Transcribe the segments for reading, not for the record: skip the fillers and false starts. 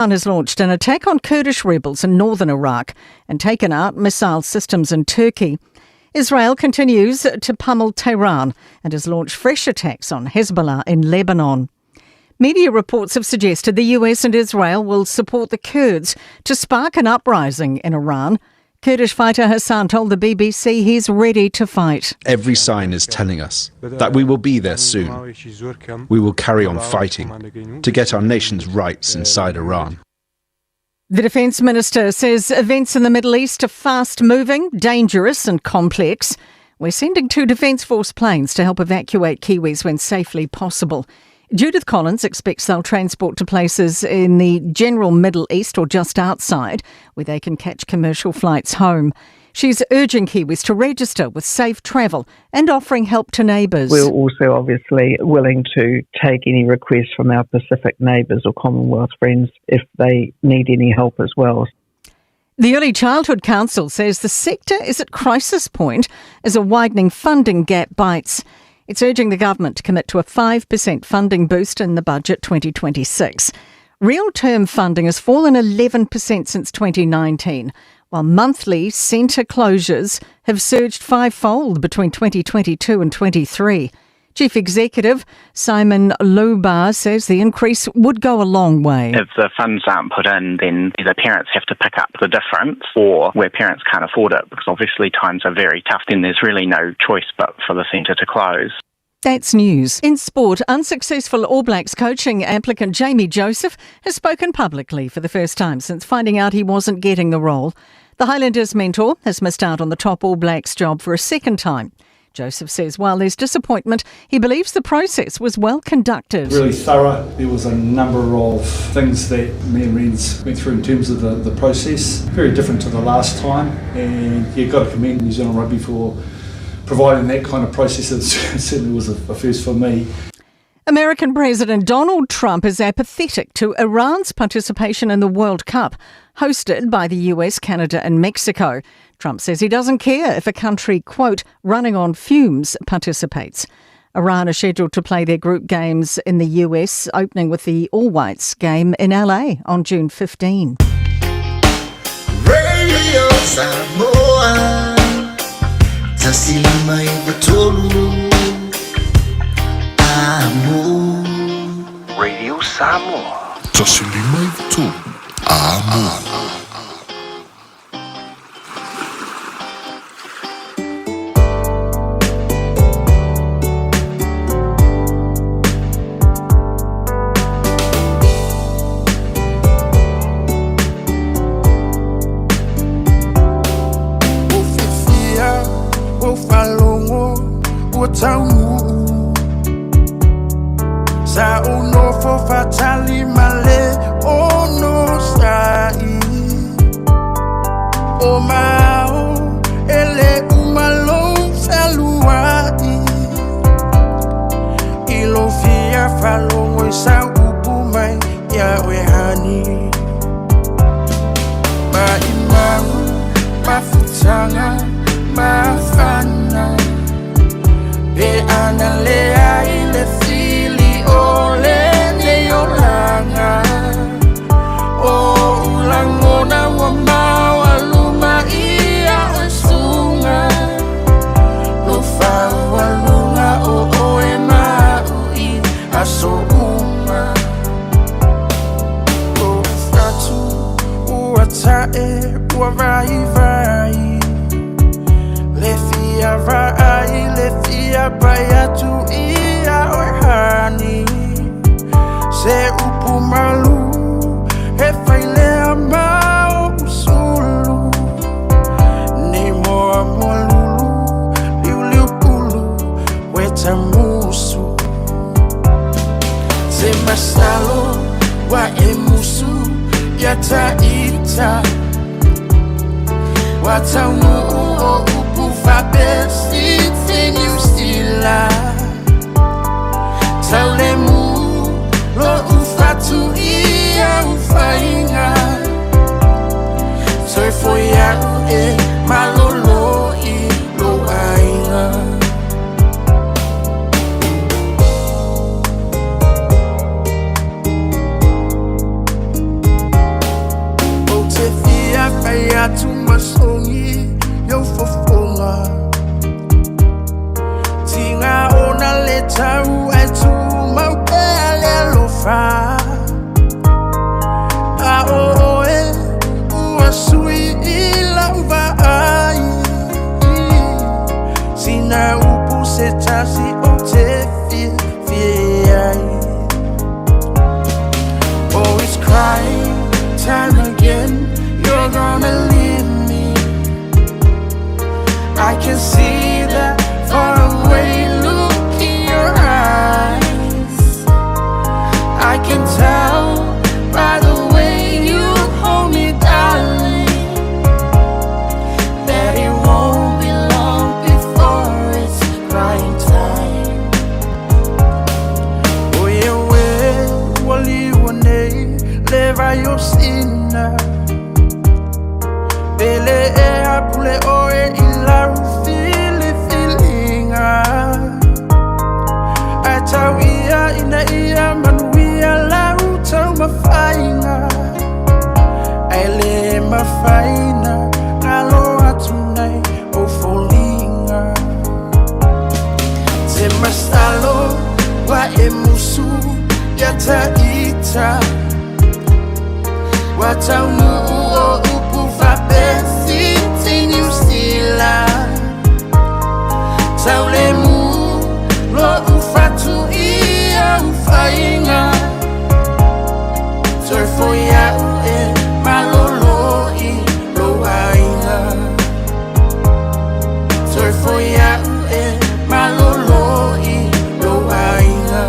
Iran has launched an attack on Kurdish rebels in northern Iraq and taken out missile systems in Turkey. Israel continues to pummel Tehran and has launched fresh attacks on Hezbollah in Lebanon. Media reports have suggested the US and Israel will support the Kurds to spark an uprising in Iran. Kurdish fighter Hassan told the BBC he's ready to fight. Every sign is telling us that we will be there soon. We will carry on fighting to get our nation's rights inside Iran. The Defence Minister says events in the Middle East are fast-moving, dangerous and complex. We're sending 2 Defence Force planes to help evacuate Kiwis when safely possible. Judith Collins expects they'll transport to places in the general Middle East or just outside where they can catch commercial flights home. She's urging Kiwis to register with Safe Travel and offering help to neighbours. We're also obviously willing to take any requests from our Pacific neighbours or Commonwealth friends if they need any help as well. The Early Childhood Council says the sector is at crisis point as a widening funding gap bites. It's urging the government to commit to a 5% funding boost in the budget 2026. Real term funding has fallen 11% since 2019, while monthly centre closures have surged 5-fold between 2022 and 23. Chief Executive Simon Lubar says the increase would go a long way. If the funds aren't put in, then either parents have to pick up the difference, or where parents can't afford it, because obviously times are very tough, then there's really no choice but for the centre to close. That's news. In sport, unsuccessful All Blacks coaching applicant Jamie Joseph has spoken publicly for the first time since finding out he wasn't getting the role. The Highlanders mentor has missed out on the top All Blacks job for a second time. Joseph says while there's disappointment, he believes the process was well conducted. Really thorough. There was a number of things that me and Rens went through in terms of the process. Very different to the last time. And you've got to commend New Zealand Rugby for providing that kind of process. It certainly was a first for me. American President Donald Trump is apathetic to Iran's participation in the World Cup, hosted by the US, Canada and Mexico. Trump says he doesn't care if a country, quote, running on fumes participates. Iran are scheduled to play their group games in the US, opening with the All-Whites game in LA on June 15. Radio Samoa, tasimai betul. Radio Samoa. Tasimai betul. Amo. Sa uno fo fatali male ono sai o mao ele umalo saluai ilo fia falo sa upumai ya wehani ma imam mafutanga mafana be analea ile fili ole ne yolanga o ulangona wa mawaluma ia osunga no fa walunga o ema ui asouma o fatu uatae uavai vai lefia vai lefia bayatu ia ohani se upumalu hefaile amao usulu ni moa molulu liuliu pulu weta musu se masalo wa emusu yata ita watamu o upufa besi tenyu stila taulemu lo ufatu ia ufainga so foi ya malolo i lo ainga. atu masongi yo fofonga tinga ona le tau atu maupele lofa a oe ua sui ilauva ai sina upu se tasi o te fie ai always crying time again you're gonna leave me I can see that far away look in your eyes I can tell by the way you hold me darling that it won't be long before it's crying time oh yeah wali one leva yo sina bele e apule oe ila feelinga atawia ina ia manuia lau tau mafainga ele mafaina ngalo atunai o folinga te masalo wa emusu yata ita wataunu o upu fapesi tinu sila saulemu lo ufatu ia ufainga surfo ya ue malolo I lo ainga surfo ya ue malolo I lo ainga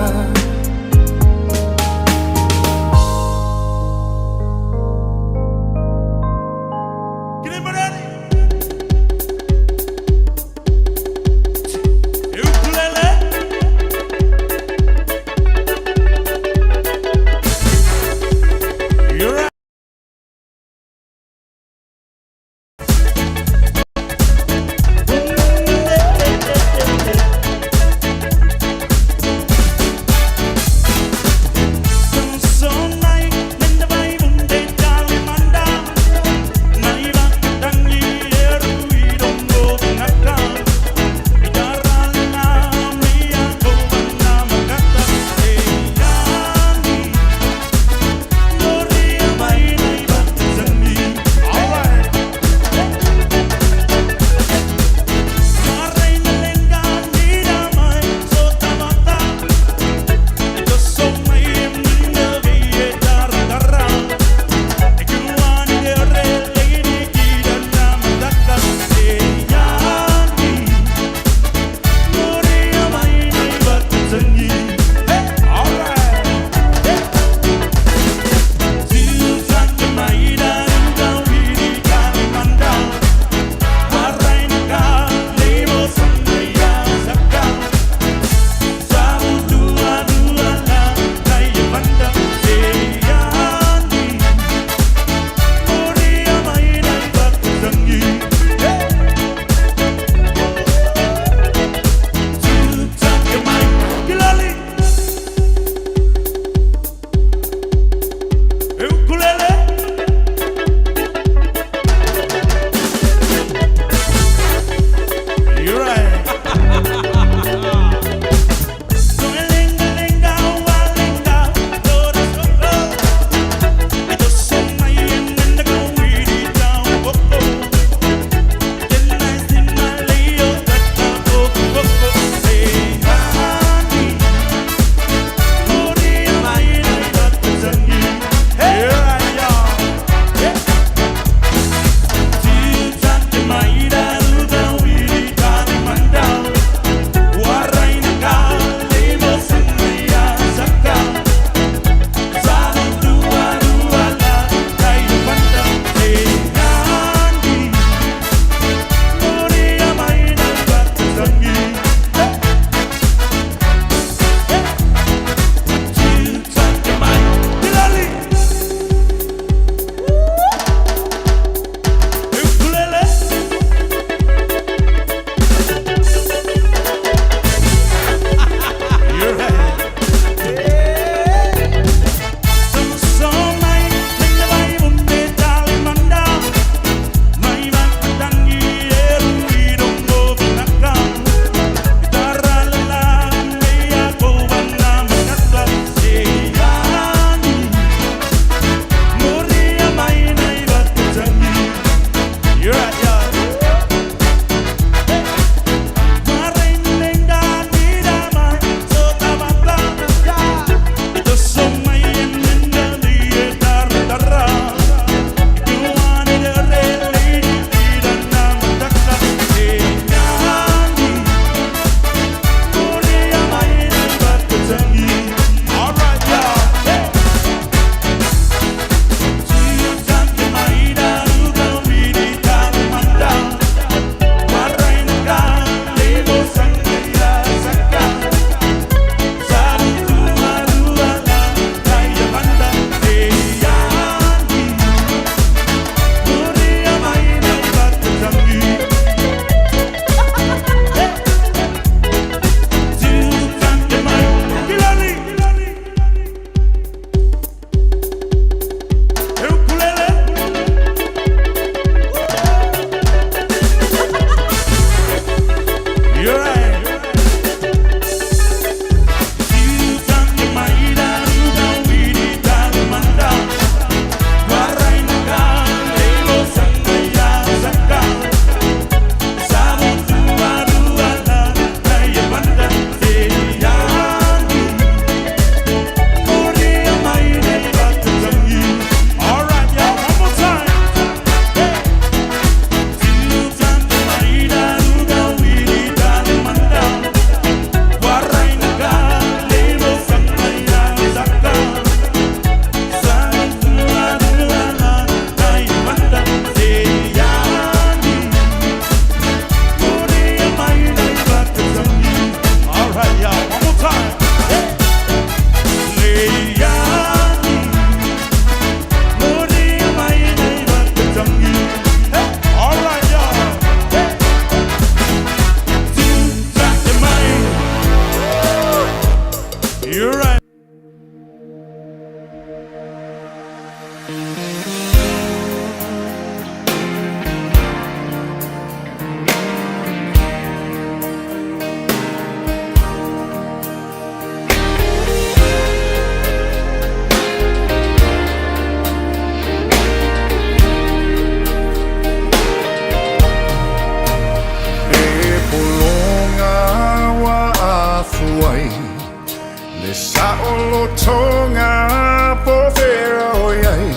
Le saolo tonga po fero yai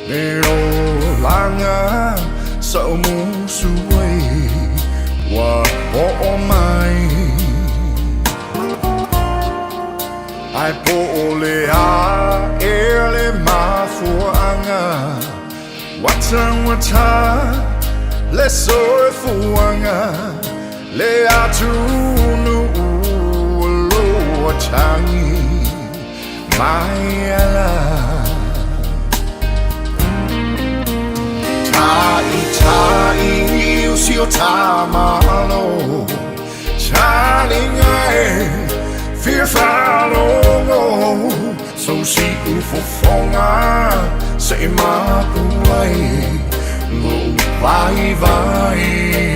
Le o langa sa umusuway Wa po o mai Ai po ole a ele mafuanga Watang wata le soe fuanga Le atunu Changi Mayala Tai usio tamalo Chalingae Firfalo So si ufofonga Se mapuai Lo vai vai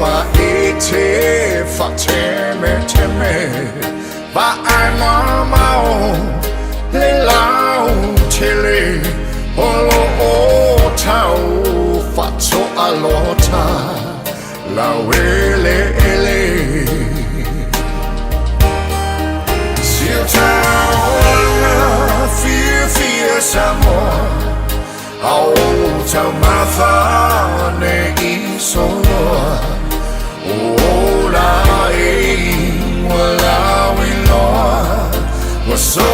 Wa ite fa teme Ba ai mama le lau tele Olo o tau fa to alota La wele ele Sil tau fear samor Au tau mafa ne iso Ola wala wilo Waso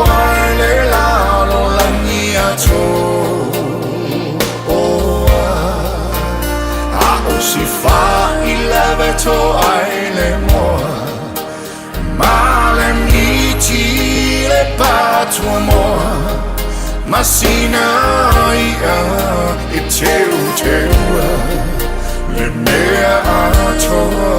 ale la lo la nia to A si fa ileve to aile mo Male miti le patro mo Masina ia iteu Le mea atoa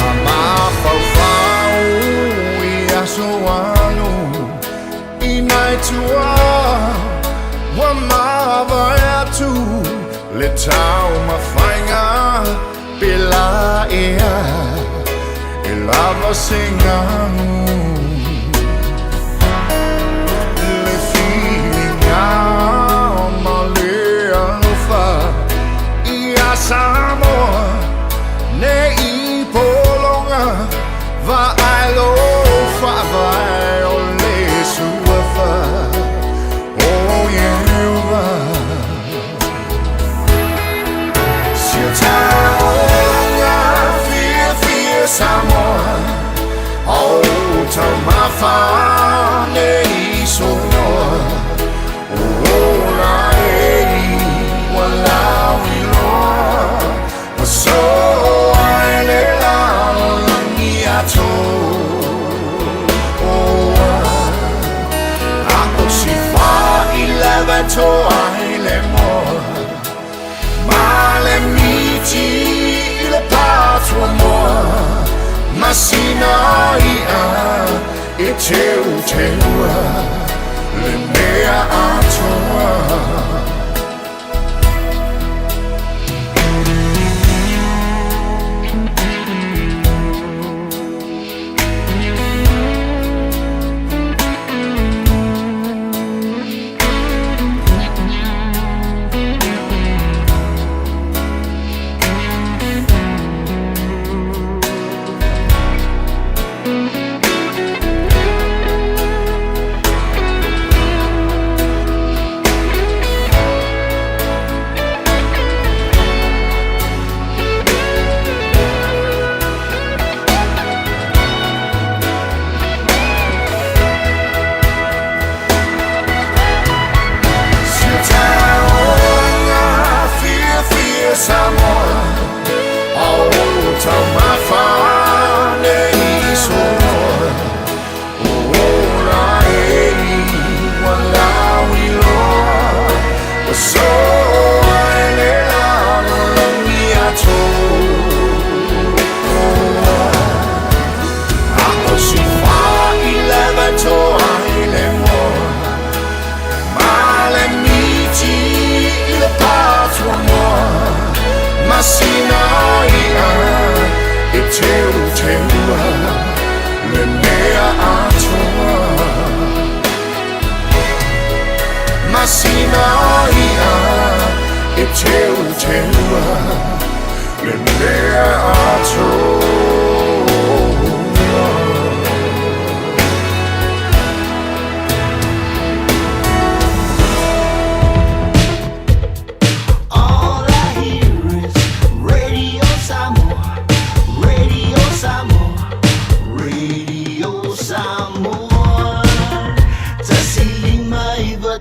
Ama faufau ia soanu Inai tua Wa mava atu Le tau mafainga Pela ea E lava singanu Le filinga Ma le alufa Ia samoa Ne I polonga Va ailo fa vai o le suafa Oh yeah va Samoa Oh, tau mafa ne iso Oh, la wala wilo So ai le la langi ato Oh, ako si fa ileve to ai le mo Ma le miti le patro mo Masina ia e teu Le mea atoa Masina ia e teua le mea atoa Masina ia e teua le mea atoa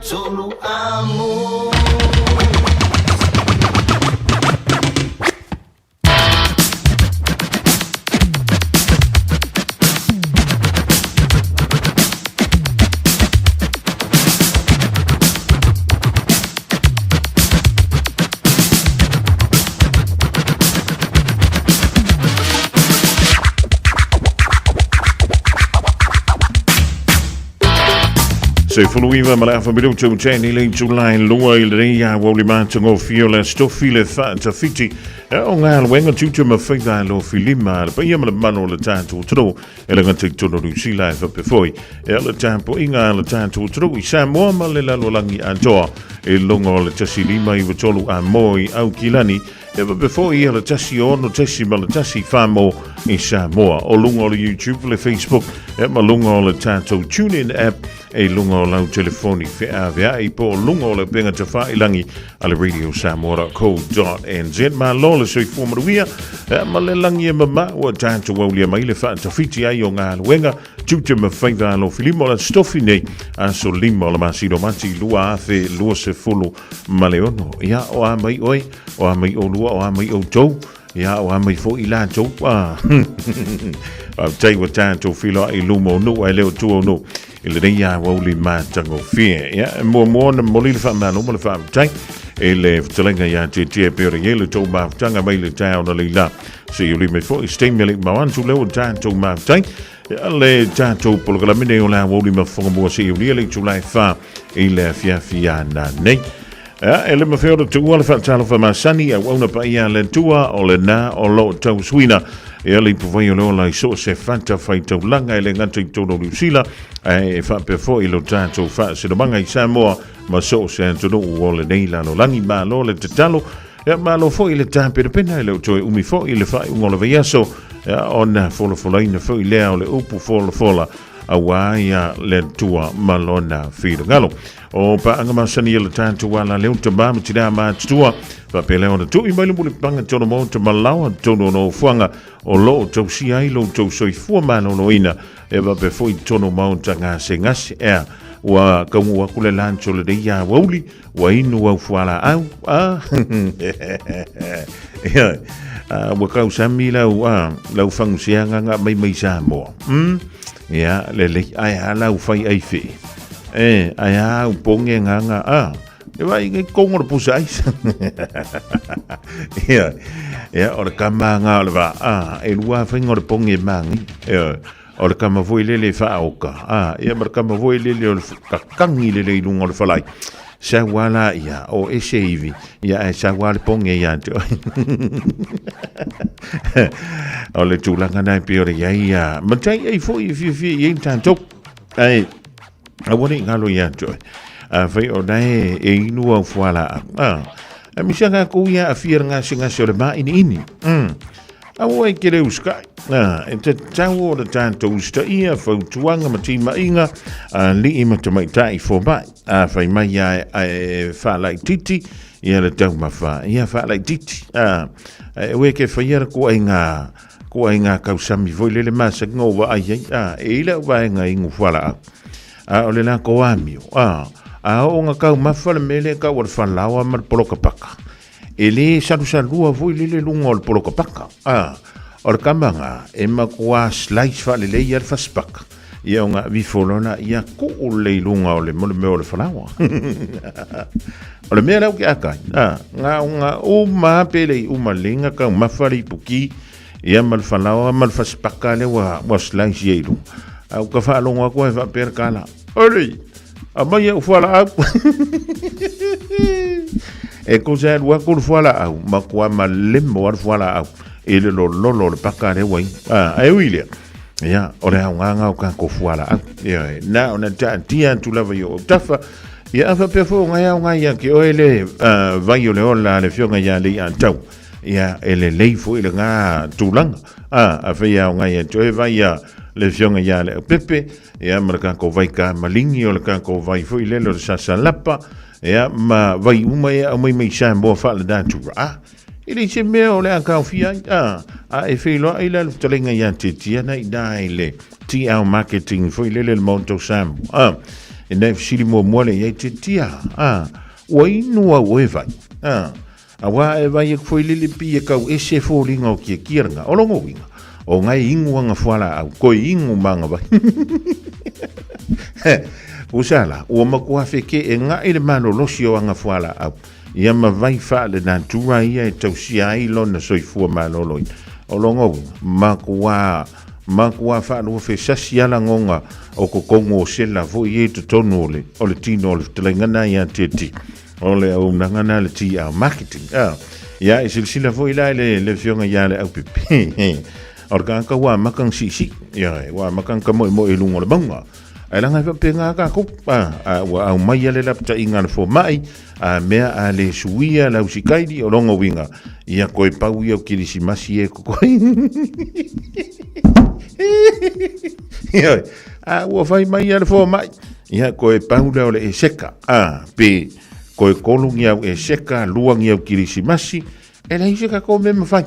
Solo amor. Se fuluiva ma la famiglia Giugiani le July lua il rea woli mantango fiola stofile fa tafiti o nga wenga tutu ma faida lo filima pa ia ma mano le tanto tro e la ganti tono du si live up poi e la tempo inga la tanto tro I samo ma le la langi anjoa e longo le tasilima I tolu a moi au kilani e before ia la tasi ono tasi ma la tasi famo in Samoa o lungo le YouTube le Facebook e ma lungo le tanto tune in app e lungo lau telefoni via I po lungo le penga te whailangi ale radio samoa.co.nz ma lola soi formaruia ma le langi e mama o tanto waulia mai le wha tawhiti ai o ngā luenga tute ma whaiva lo filimo la stofi nei a so limo la masiro mati lua afe lua se fulu ma le ono ia o a mai oi o a mai o lua o a mai o tau ia o a mai fo I la tau tai wa tanto filo I lumo no ai leo tu no il reia woli matango fie ya mo na moli fa mano mo fa tai ele telenga ya te pe ele to ma tanga mai le tai ona le la se you me fo stimuli ma wan su leo tanto ma tai le tanto polo la mine ona woli ma fo mo se you le tu lai fa ele fia na nei ele me feo tu wala fa talo fa ma sani a ona pa ia le tua o le na o lo tau suina ele provai lo la so se fanta fai tau langa ele ngata I tono Lucila e fa pe fo I lo tanto fa se do manga I Samoa ma so se tono o le nei la no langi ma lo le tetalo ma lo fo I le tampe de pena le to umi fo I le fa un lo veaso on fo lo ina fo I le o le upu fo la awaia le tua malona filo ngalo o pa anga masani le tanto wala le utamba mtida ma tua pa pele ona tu I mai le panga tono mo te malawa tono no fuanga o lo to si ai lo to soi fu mano no ina e va pe foi tono mo tanga sengas e wa kamu wa kule lancho le dia woli wa inu wa fuala au wa kau samila wa lau fangsianga nga mai sa mo ya le ai ala u fai ai fi ai a u ponge nga e vai ke kongo pusa ai ya o kama nga le va e lua fingo le ponge mangi o le kama voi le fa oka ya mar kama voi le ka kangi le lungo le falai sa wala ya o esevi ya sa wala ponge ya o le tulanga nai piore ya matai ai foi fi yin tanto ai a woni ngalo ya jo vai o dai e inu o fuala a mi sanga ko ya afir nga singa so le ma ini a woi kere uska e te tau o le tanto usta ia fau tuanga matima inga li ima te mai tai fo mai fai mai ya fa lai titi ia le tau mafa ia fa lai titi we ke fa ia ko inga kausami voi le masa ngova ai e le wa nga ingu fuala o le la ko amio o nga kau mafa le mele ka o le falawa mar poloka paka ele salu voi le lungo le poloka paka o le kamanga e makua slice fa le ia fa spaka ia nga vi folona ia ko le lunga o le mo le falawa o le mele ke aka nga o ma pele o malinga ka mafa le puki ia mal falawa mal fa spaka le wa slice yelo au ka fa longa ko va per kala oi amaya ufala e ko sa lua ko fuala au ma ko ma le mo fuala au e le lo le pakare wai ai wilia ya ore nga ka ko fuala ya na ona tia tu lava yo tafa ya fa pe fo nga ya ke o ele vai yo le ola le fionga ya le antau ya ele leifo ile nga tulanga a fa ya nga ya to vai ya le fionga ya le pepe ya marka ko vai ka malingi o le ka ko vai fo ile lo sa lapa ya ma vai uma ya mai sa mo fa le datu ile se me o le ka fia e fe lo ile le tolenga ya titia na ile TL marketing fo ile le monto sam e nei sili mo le ye titia wai no we vai awa e vai fo ile le pi ka e se fo linga o ki kiranga o longo winga o ngai ingu nga fuala au ko ingu manga ba usala o makua feke e nga ile mano losio nga fuala au ia ma vai fa le na tua ia e tausia ai lona soifua malolo o longo makua fa no fe sasiala ngonga o ko kongo sela vo ie to tonole o le tino le tlengana ia teti o le o nangana le ti a marketing ia e sila vo ila le fionga ia le au pipi organ ka wa makang sisi ia wa makang ka mo e lungo le banga ai langa fa penga ka ko wa au mai le lapta inga le fo mai mea a le suia la usikaidi o longo winga ia koe pau ia o kirisimasi e ko ia ua fai mai ia le fo mai ia koe pau le o le e seka pe koe kolungi au e seka luangi au kirisimasi e la iseka ko me mawhai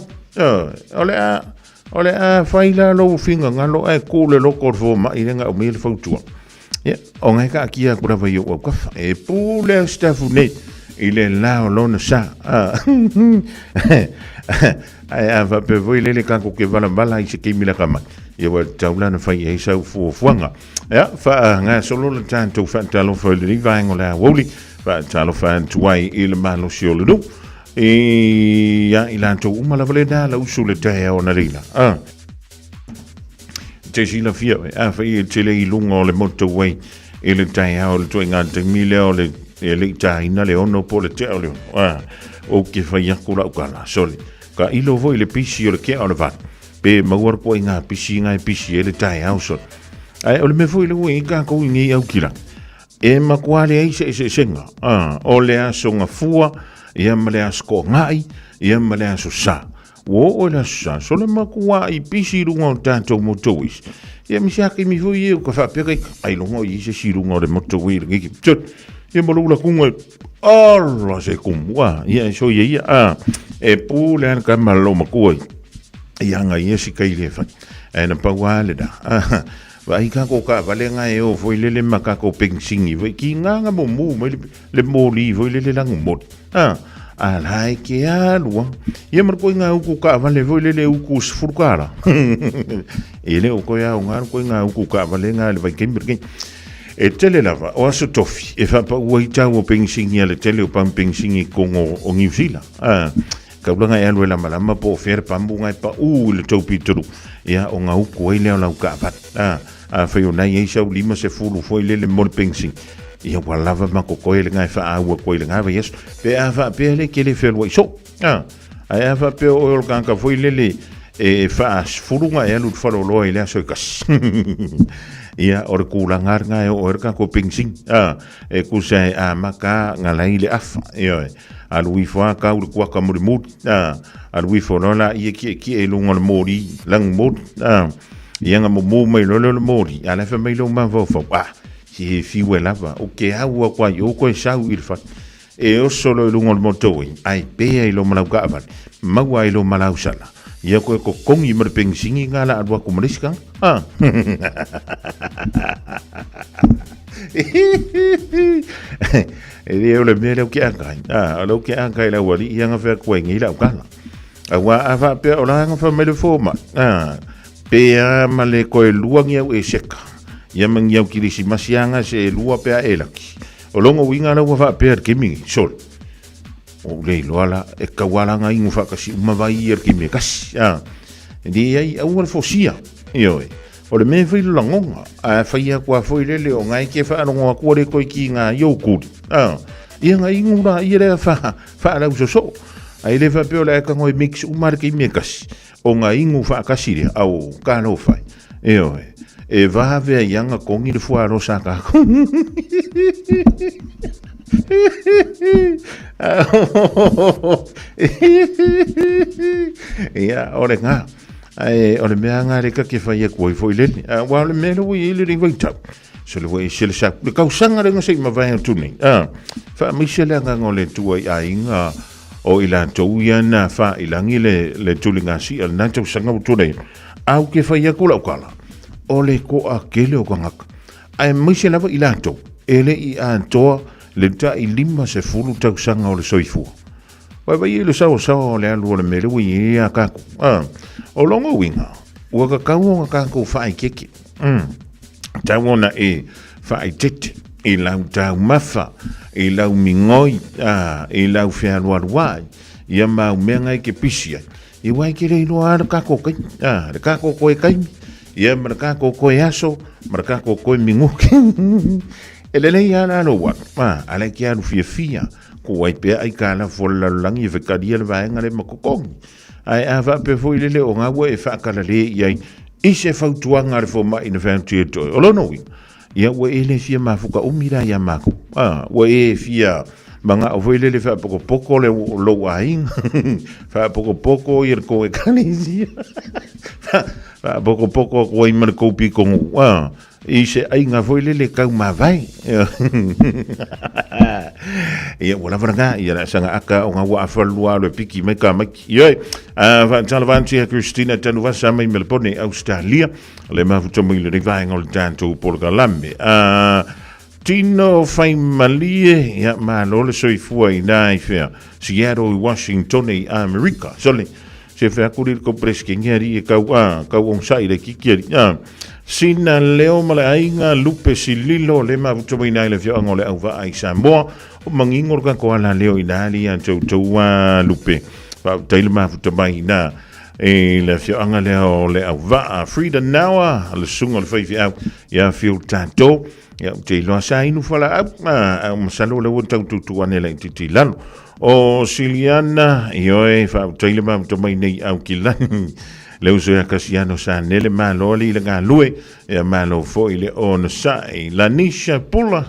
ole a fai la lo finga ngalo e kule loko fo mai renga o mele fautua ia o ngai ka kia kura vai o ka e pule stafunet ile la lona sa ai ava pe voi le ka ko ke bala i se ke mila kama ia wa taula na fai e sa fu fuanga ia fa nga solo le tanto fa talo fo le vai ngola woli fa talo fa tuai il malo siolo ia ilanto uma la valeda la usule te ona rila te sila fia fa i tele i lungo le motorway ile tai ha o le toinga te mile o le le tai na le ono po le te o le o ke fa ia kula ukala soli ka ilo voi le pisi o le ke o le vat pe mawar po inga pisi ngai pisi ele tai ha so ai o le me foi le wi ka ko ngi au kila e makwale ai se senga o le asonga fua ia male asko ngai ia male aso sa o la sa so le makua i pisi runga tanto motois ia mi sa ki mi foi eu ka fa pere ai longo i se sirunga le motowi ngi tut ia mo la kunga alla se kumwa ia so ia e pu le ka malo makua ia nga ia si kai le fa e na pawale da vai ka ko ka vale nga e o foi le maka ko pensingi vai ki nga mo le mo li foi le lang mo alai ke alua ia mar ko nga ku ka vale foi le ku sfurkara ele o ko ya nga ko nga ku ka vale nga le vai kembirkin e tele lava o aso tofi e fa pa ua ita o pensingi le tele o pam pensingi ko o ngifila ka blanga e alwe la malama po fer pambunga e pa le topi tru ia o nga uku e leo lau ka pat fa yo na ye sa lima se fulu foi le mol pensing ia wala va ma ko le ngai fa a ko le ngai yes pe a fa pe le ke le fel wo so a fa pe o kan ka foi le e fa fulu nga e lu fa lo ile so kas ia or kula ngar ngai o ka ko pensing e ku se a maka ngalai le afa ia al wi fa ka u kwa ka mo al wi fo la ia ki e lungo le mori lang mod ia nga mo mai lo mori ala fa mai lo ma vo fo si fi wela va o ke a u kwa yo ko sa u il fa e o solo lungo le moto ai pe ai lo mala ka va ma wa lo mala usala ia ko kongi mer pensingi ngala adwa ko mriska e o le mele o ke angai lo ke angai la wali ia nga fa ko ngi la kala awa ava pe o la nga fa mele foma pe ma le ko luangi o e seka ia mangi o kirisi masianga se lua pe a elaki o longo winga la wa pe ke mi sol o le loala e kawala nga ingu fa kasi uma vai ke mi kasi di ai au fo sia io o le me foi longa a faia kwa foi le o ngai ke fa no ko le ko ki nga yo ku ia ngai ngura ia le fa la so ai le fa pe le ka ngoi mix umar ki me kasi o ngai ngu fa kasi le au ka no fai e va ve yanga kongi le fua ro saka ia ore nga ai ore mea nga re ka ke fa ye koi foi le wa le me lo i le ring tap so le we se le sa le ka usanga le ngase ma vai tu ni fa mi se le nga ngole tu ai inga o ila to yana fa ilangi le tulinga si al na to sanga tu nei au ke fa ye kula kala ole ko a kele o kanga ai mi se lava ila to ele i anto le ta i lima se fulu tau sanga o le soifu vai le sao le alu le mele wi ia ka o longo winga ua ka kau ka ko fai keke ta wona e fai tete e lau tau mafa e lau mingoi e lau fea luaruai ia mau menga ke pisia i wai ke rei loa ka ko kai ka ko ko kai ia marka ko ko aso marka ko ko mingu ele le ia na no wa ale ke alu fia ko wai pe ai kana fola langi ve kadia le vai ngale makokong ai ava pe foi le o nga we fa kala le ia i se fautuanga le fo mai in venture to o no wi ia we ele fia mafuka umira ya mako we fia manga o le fa poko le lo ain fa poko ir ko e kanizia fa poko ko i mar ko pi ko i se ai nga foi le kau ma vai ia wala vranga ia la sanga aka o nga wa falua le piki me ka maki ia va Salvantia Christina tanu va sa mai Melbourne Australia le ma futo mo le vai ngol tanto por galambe Tino fai malie ia ma lo le soi fuai nai fea Seattle Washington e America sole se fa kurir ko preskingeri e kau on sai le kikeri sina leo male ainga lupe sililo le ma futo mai nai le fia ngole au va ai Samoa o mangingor ka ko ala leo inali an tau lupe va taile ma futo mai na e le fia anga leo le au va Frida Nawa le sunga le fai fia ia fio tato ia te lo sai nu fala a masalo le won tau tu ane le titi lalo o Siliana io e fa taile ma to mai nei au kilani le uso ya kasiano sa nele ma lo li le galue e ma lo foi le on sai la nisha pula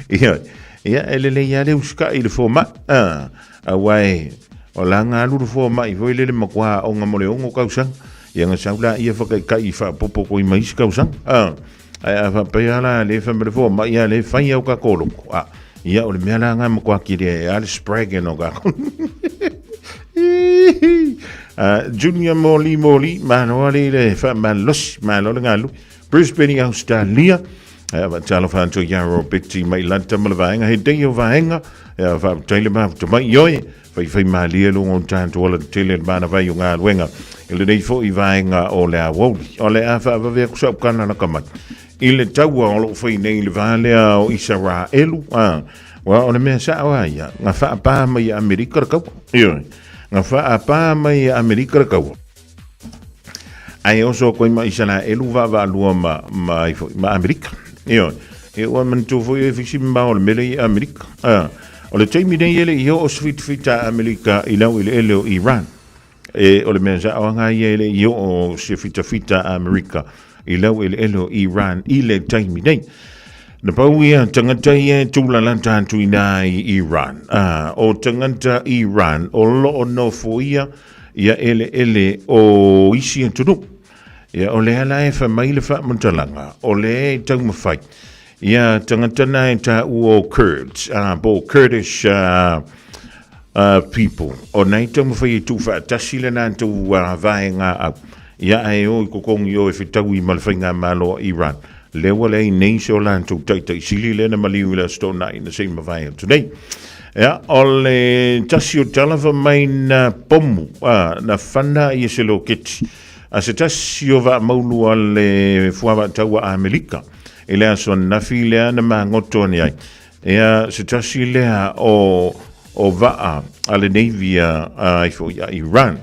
ia ele le ya le uska il fo ma wai o la nga lu fo ma i foi le makwa o nga mo le o kausang ia nga saula ia fa kai fa popo ko i mai kausang ai fa pela le fa me fo ma ia le fa ia ka kolo ia o le mea nga mo kwa ki le al sprague no ga Junior Moli Manuali le fa malos malo ngalu Brisbane Australia va talo fa to yaro piti mai lanta malvainga he dei vainga va tele ma to mai yoi fa mali lo on tanto wala tele bana vai nga wenga ele dei fo I vainga o le awoli o le afa va ve ku kana na kamat ile tawa o lo fa nei le vale o Israel wa o le me sa wa ya nga fa pa mai America ka yo nga fa pa mai America ka ai oso ko mai sana elu va lua ma America yo e o man tu foi fixi ma o mele America o le temi nei ele yo o fita America ila ele o Iran e o le mensa o nga ele yo o fita America ila ele o Iran ile temi nei na pauia tangata ia tula lanta tu inai Iran o tangata Iran o lo no foia ia ele o isi tunu ia o le ala e fa mai le fa montalanga o le tau mafai ia tangata nai ta o Kurds bo Kurdish people o nai tau mafai tu fa tasile na tu vaenga ia ai o kokongi o e fitau I malfainga malo Iran le wale nei so lan tu tai sili le na mali wila sto na in the same vai today ya ole tasio talava mai na pomu na fana I se lo kit a se tasio va maulu ale fuava taua Amerika ele aso na file na mangoto ni ai ya se tasile o va ale nevia ai fo ya Iran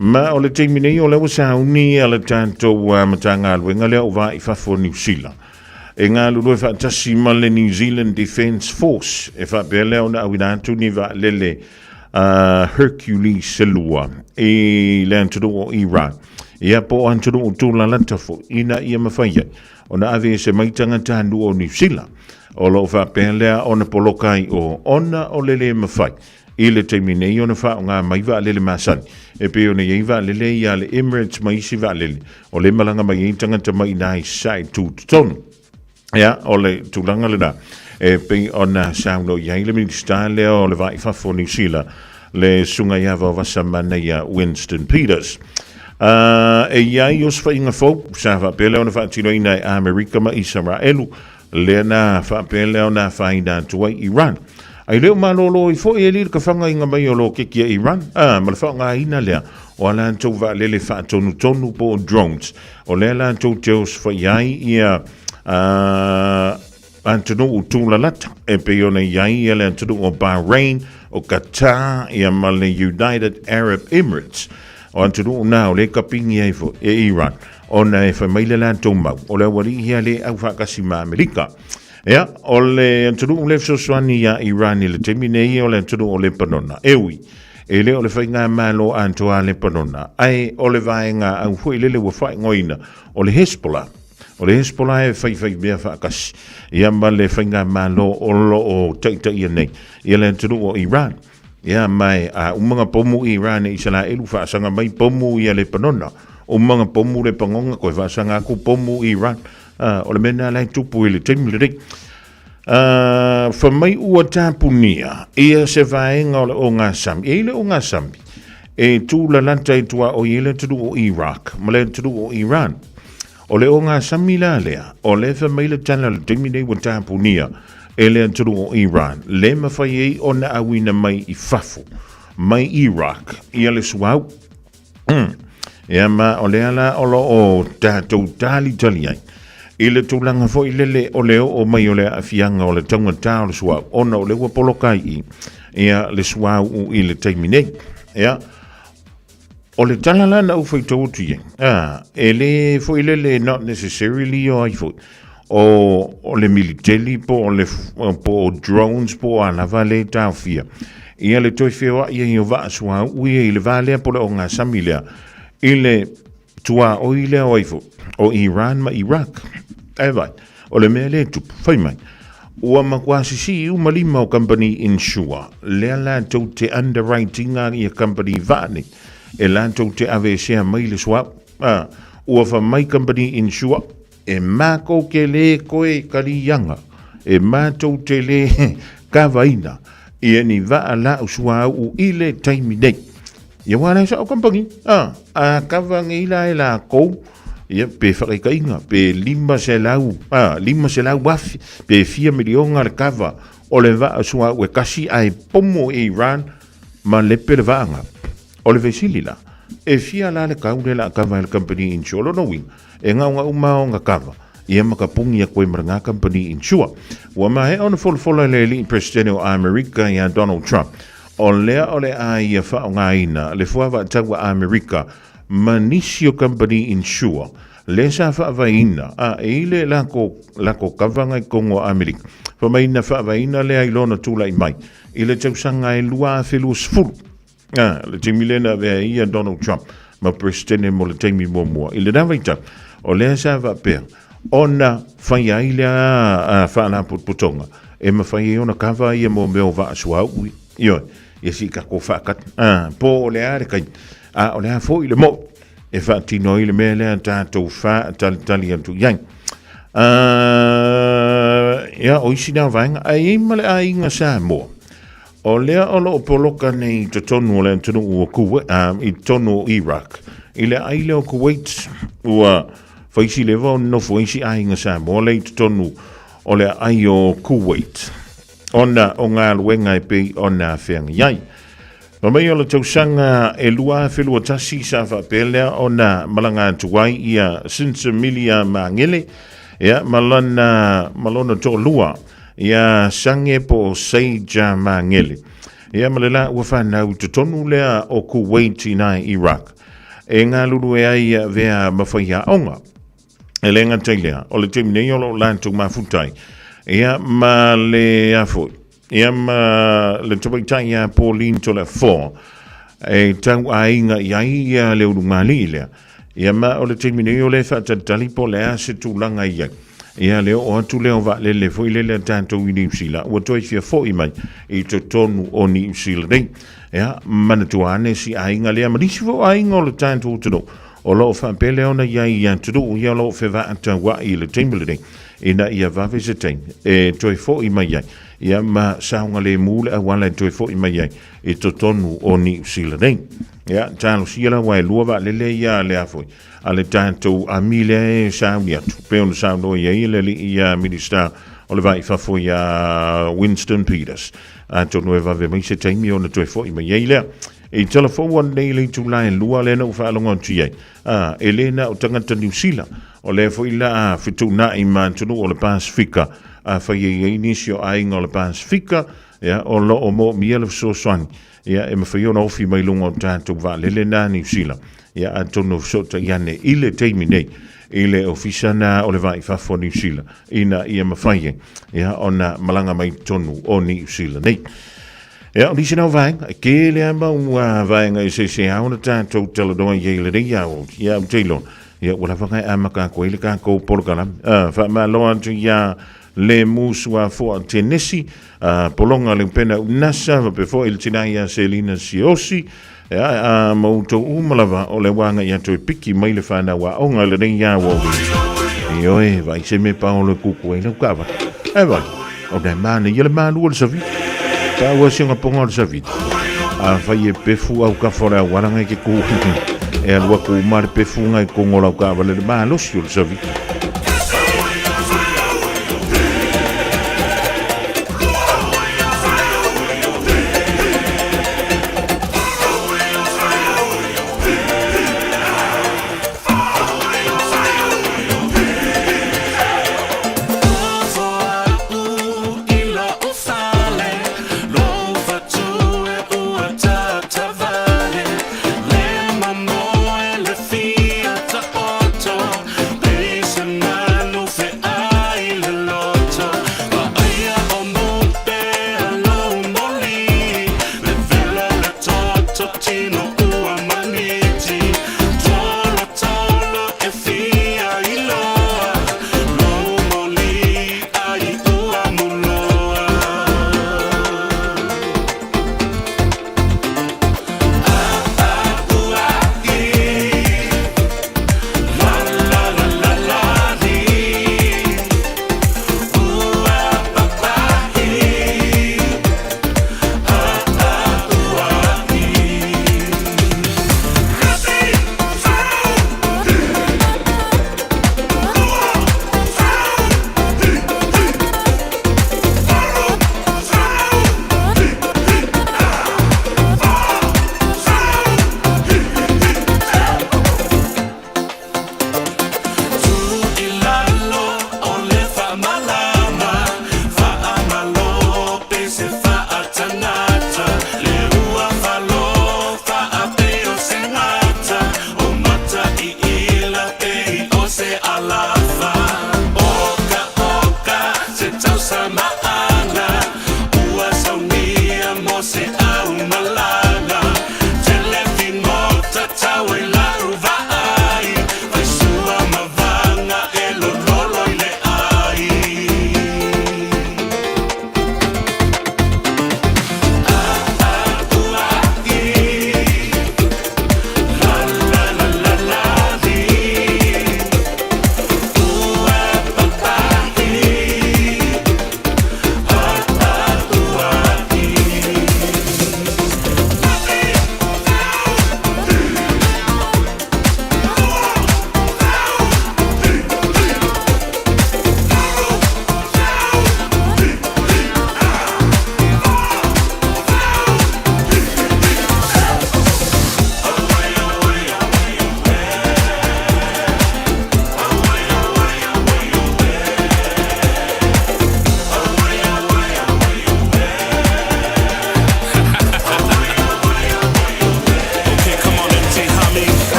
ma o le teimi nei o le wasa uni ala tanto matanga alwenga le o vai fa for New Zealand e ngā lulu e whaatasi ma le New Zealand Defence Force e whaapele o na awinatu ni wa lele Hercules selua e le anturu o Iran ia po anturu o tūla latafo ina ia mawhaia o na ave se maitanga tānu o New Zealand o lo whaapele o na polokai o ona o lele mawhai i le teimi nei o na wha o ngā maiwa lele masani e pe o na ieiwa lele ia le Emirates maisi wa lele o le malanga mai tangata mai nai sai tūtonu ia o le tūlanga le na e pe ona sauno ia le minister le o le vai fafo New Zealand le sunga ia wa wasamana ia Winston Peters e ia i os whainga fau sa whapele ona whaatino ina e Amerika ma Israelu le na whapele ona whaina tua Iran ai leo malolo i fo e li ka whanga inga mai o lo kekia Iran ma le whaonga ina lea o ala antou wa lele whaatonu tonu po drones o le ala antou teos whaiai ia antonu o tūla lata e pe ona iai ele antonu o Bahrain o Qatar ia ma le United Arab Emirates o antonu o nao le kapingi e Iran ona e whamaile la antou mau o le wari hia le au whakasi ma Amerika ia o le antonu o le fsoswani ia Iran i le teminei o le antonu o le panona ewi e le o le whainga malo antoa le panona ai o le vaenga au hui lele wa whai ngoina o le Hezbollah o le Hezbollah e whai mea whaakasi ia ma le whainga malo o lo o taita ia nei ia le antonu o Iran ia mai a umanga pomu Iran e isala elu whaasanga mai pomu ia le panona umanga pomu le pangonga koe whaasanga aku pomu Iran o le mena lai tupu i le temi le rei whamai ua tāpunia ia se vaenga o ngā sambi e le o ngā sambi e tūla lanta i tua o i le turu o Iraq ma le turu o Iran o le o ngā sambi la lea o le whamai le tana le temi nei ua tāpunia e le turu o Iran le mawhai ei o na awina mai i fafu mai Iraq ia le suau ia ma o le ala o lo o tātou tāli tali ai i le tūlanga fo i lele o leo o mai o le afianga o le taunga tā o le suau ona o le ua polokai i ia le suau u i le taimi nei ia o le talalana u fai tautu i e le fo i lele not necessarily o ai fo o le military po o le po drones po alava le taufia ia le toi fewa ia i o vaa suau u i le valea po le o ngā samilea i le tua o i le o ai fo o Iran ma Iraq vai o le mea le tupu whai mai ua makwasi si u malima o company insure le la tau te underwriting i a company vane e la tau te avesea mai le swap ua wha mai company insure e mako ke le koe karianga e mātou te le kawaina i ni vaa la usua u i le taimi nei ia wana sa o company a kawangi la e la kou ia pe whakaikainga, pe lima se lau wafi, pe 4 milionga le kava o le vaa sua ue kasi ai pomo e Iran ma lepe le vaanga o le vesili la e fia la le kaule la kava le company insure no wing e ngā umao ngā kava ia makapungi a koe maranga company insure ua mahe ona folfola le li presidente o Amerika ia Donald Trump o lea o le a ia wha o ngā ina le fuawa tawa Amerika Manisio company insure le sa whaavaina e ile lako kavanga i Kongo Amerika whamaina whaavaina le ailona tūla i mai i le tausanga e lua whelu sfuru le timilena vea ia Donald Trump ma presidente mo le taimi mua i le nawaita o le sa whaapea ona whai aile a whaana putonga e ma whai ona kawa ia mo meo wa asua ui ioi ia si kako whaakat po o le are kai o le a fo i le mo e whaatino i le mea lea tātou wha tali antu iai ia o isi nā vaenga a i male a inga sā mua o lea o lo poloka nei te tonu o le antunu ua Kuwait i tonu o Iraq i le aile o Kuwait ua whaisi le vau no whaisi a inga sā mua le te tonu o le ai o Kuwait ona o ngā luenga e pei ona whenga iai ma mai o le tausanga e lua whelua tasi sa whapelea o na malanga tuai ia Sinsamilia Mangele ia malona to lua ia sange po Seija Mangele ia malela ua whanau te tonu lea o Kuwait i nai Iraq e ngā lulu e ai vea mawhaia onga Elenga tailea, o le temi nei o lo lantou mafutai. Ia ma le afo. Ia ma le topaitai ia Pauline to le 4. E tau ainga ia le urumali lea. Ia ma o le temi nei o le whatatali po lea se tūlanga ia. Ia leo o atu leo va le foi le tātou i New Zealand. Ua toi fia fo i mai i to tonu o New Zealand rei. Ia mana tuane si ainga lea marisi fo ainga o le tātou tano. O lo fa pele ona ia ia tudu ia lo fe va ata wa i le temble ina ia va visiting e toi fo i mai ia ma saunga le mule a wala toi fo i mai e to tonu o New Zealand ia talo sila wa luava le ia le afoi ale tanto amile saunia pe on sauno ia le ia minister o le vai fa fo ia Winston Peters a to no va ve mai se taimi ona toi fo i mai ia e telefone nei le tulai lua le no fa longa tia Elena o tangata New Zealand o le fo ila fituna i mantunu o le Pasifika fa ye inisio ainga o le Pasifika ya o lo o mo miele so swani ya e me fa yo no fi mai longa tanto va le na New Zealand ya antono so ta yane ile taimi nei ile ofisana o le vai fa fo New Zealand ina ia mafai ya ona malanga mai tonu o New Zealand nei. Ja, die zijn nou fijn. Ik leer maar fijn. Ik zeg, ja, we hebben het tellen door je le ja, ja, telo. Ja, we hebben geen amaka kwele kan ko porgalam. Fa ma lo ja le muswa for Tennessee. Polonga le pena nasa va pe fo il tinaya Selina Siosi. Ja, mo to umalava o le wanga ya to piki mai le fa na wa onga le ja wo. Yo vai se me pa o le kuku e le kava. Va. O de man ye le man wo se vi. Ta wa singa ponga sa vita a fai e pefu au ka fora waranga ke ku e alua ku mar pefu ngai kongola ka vale ma lo sul sa vita Listen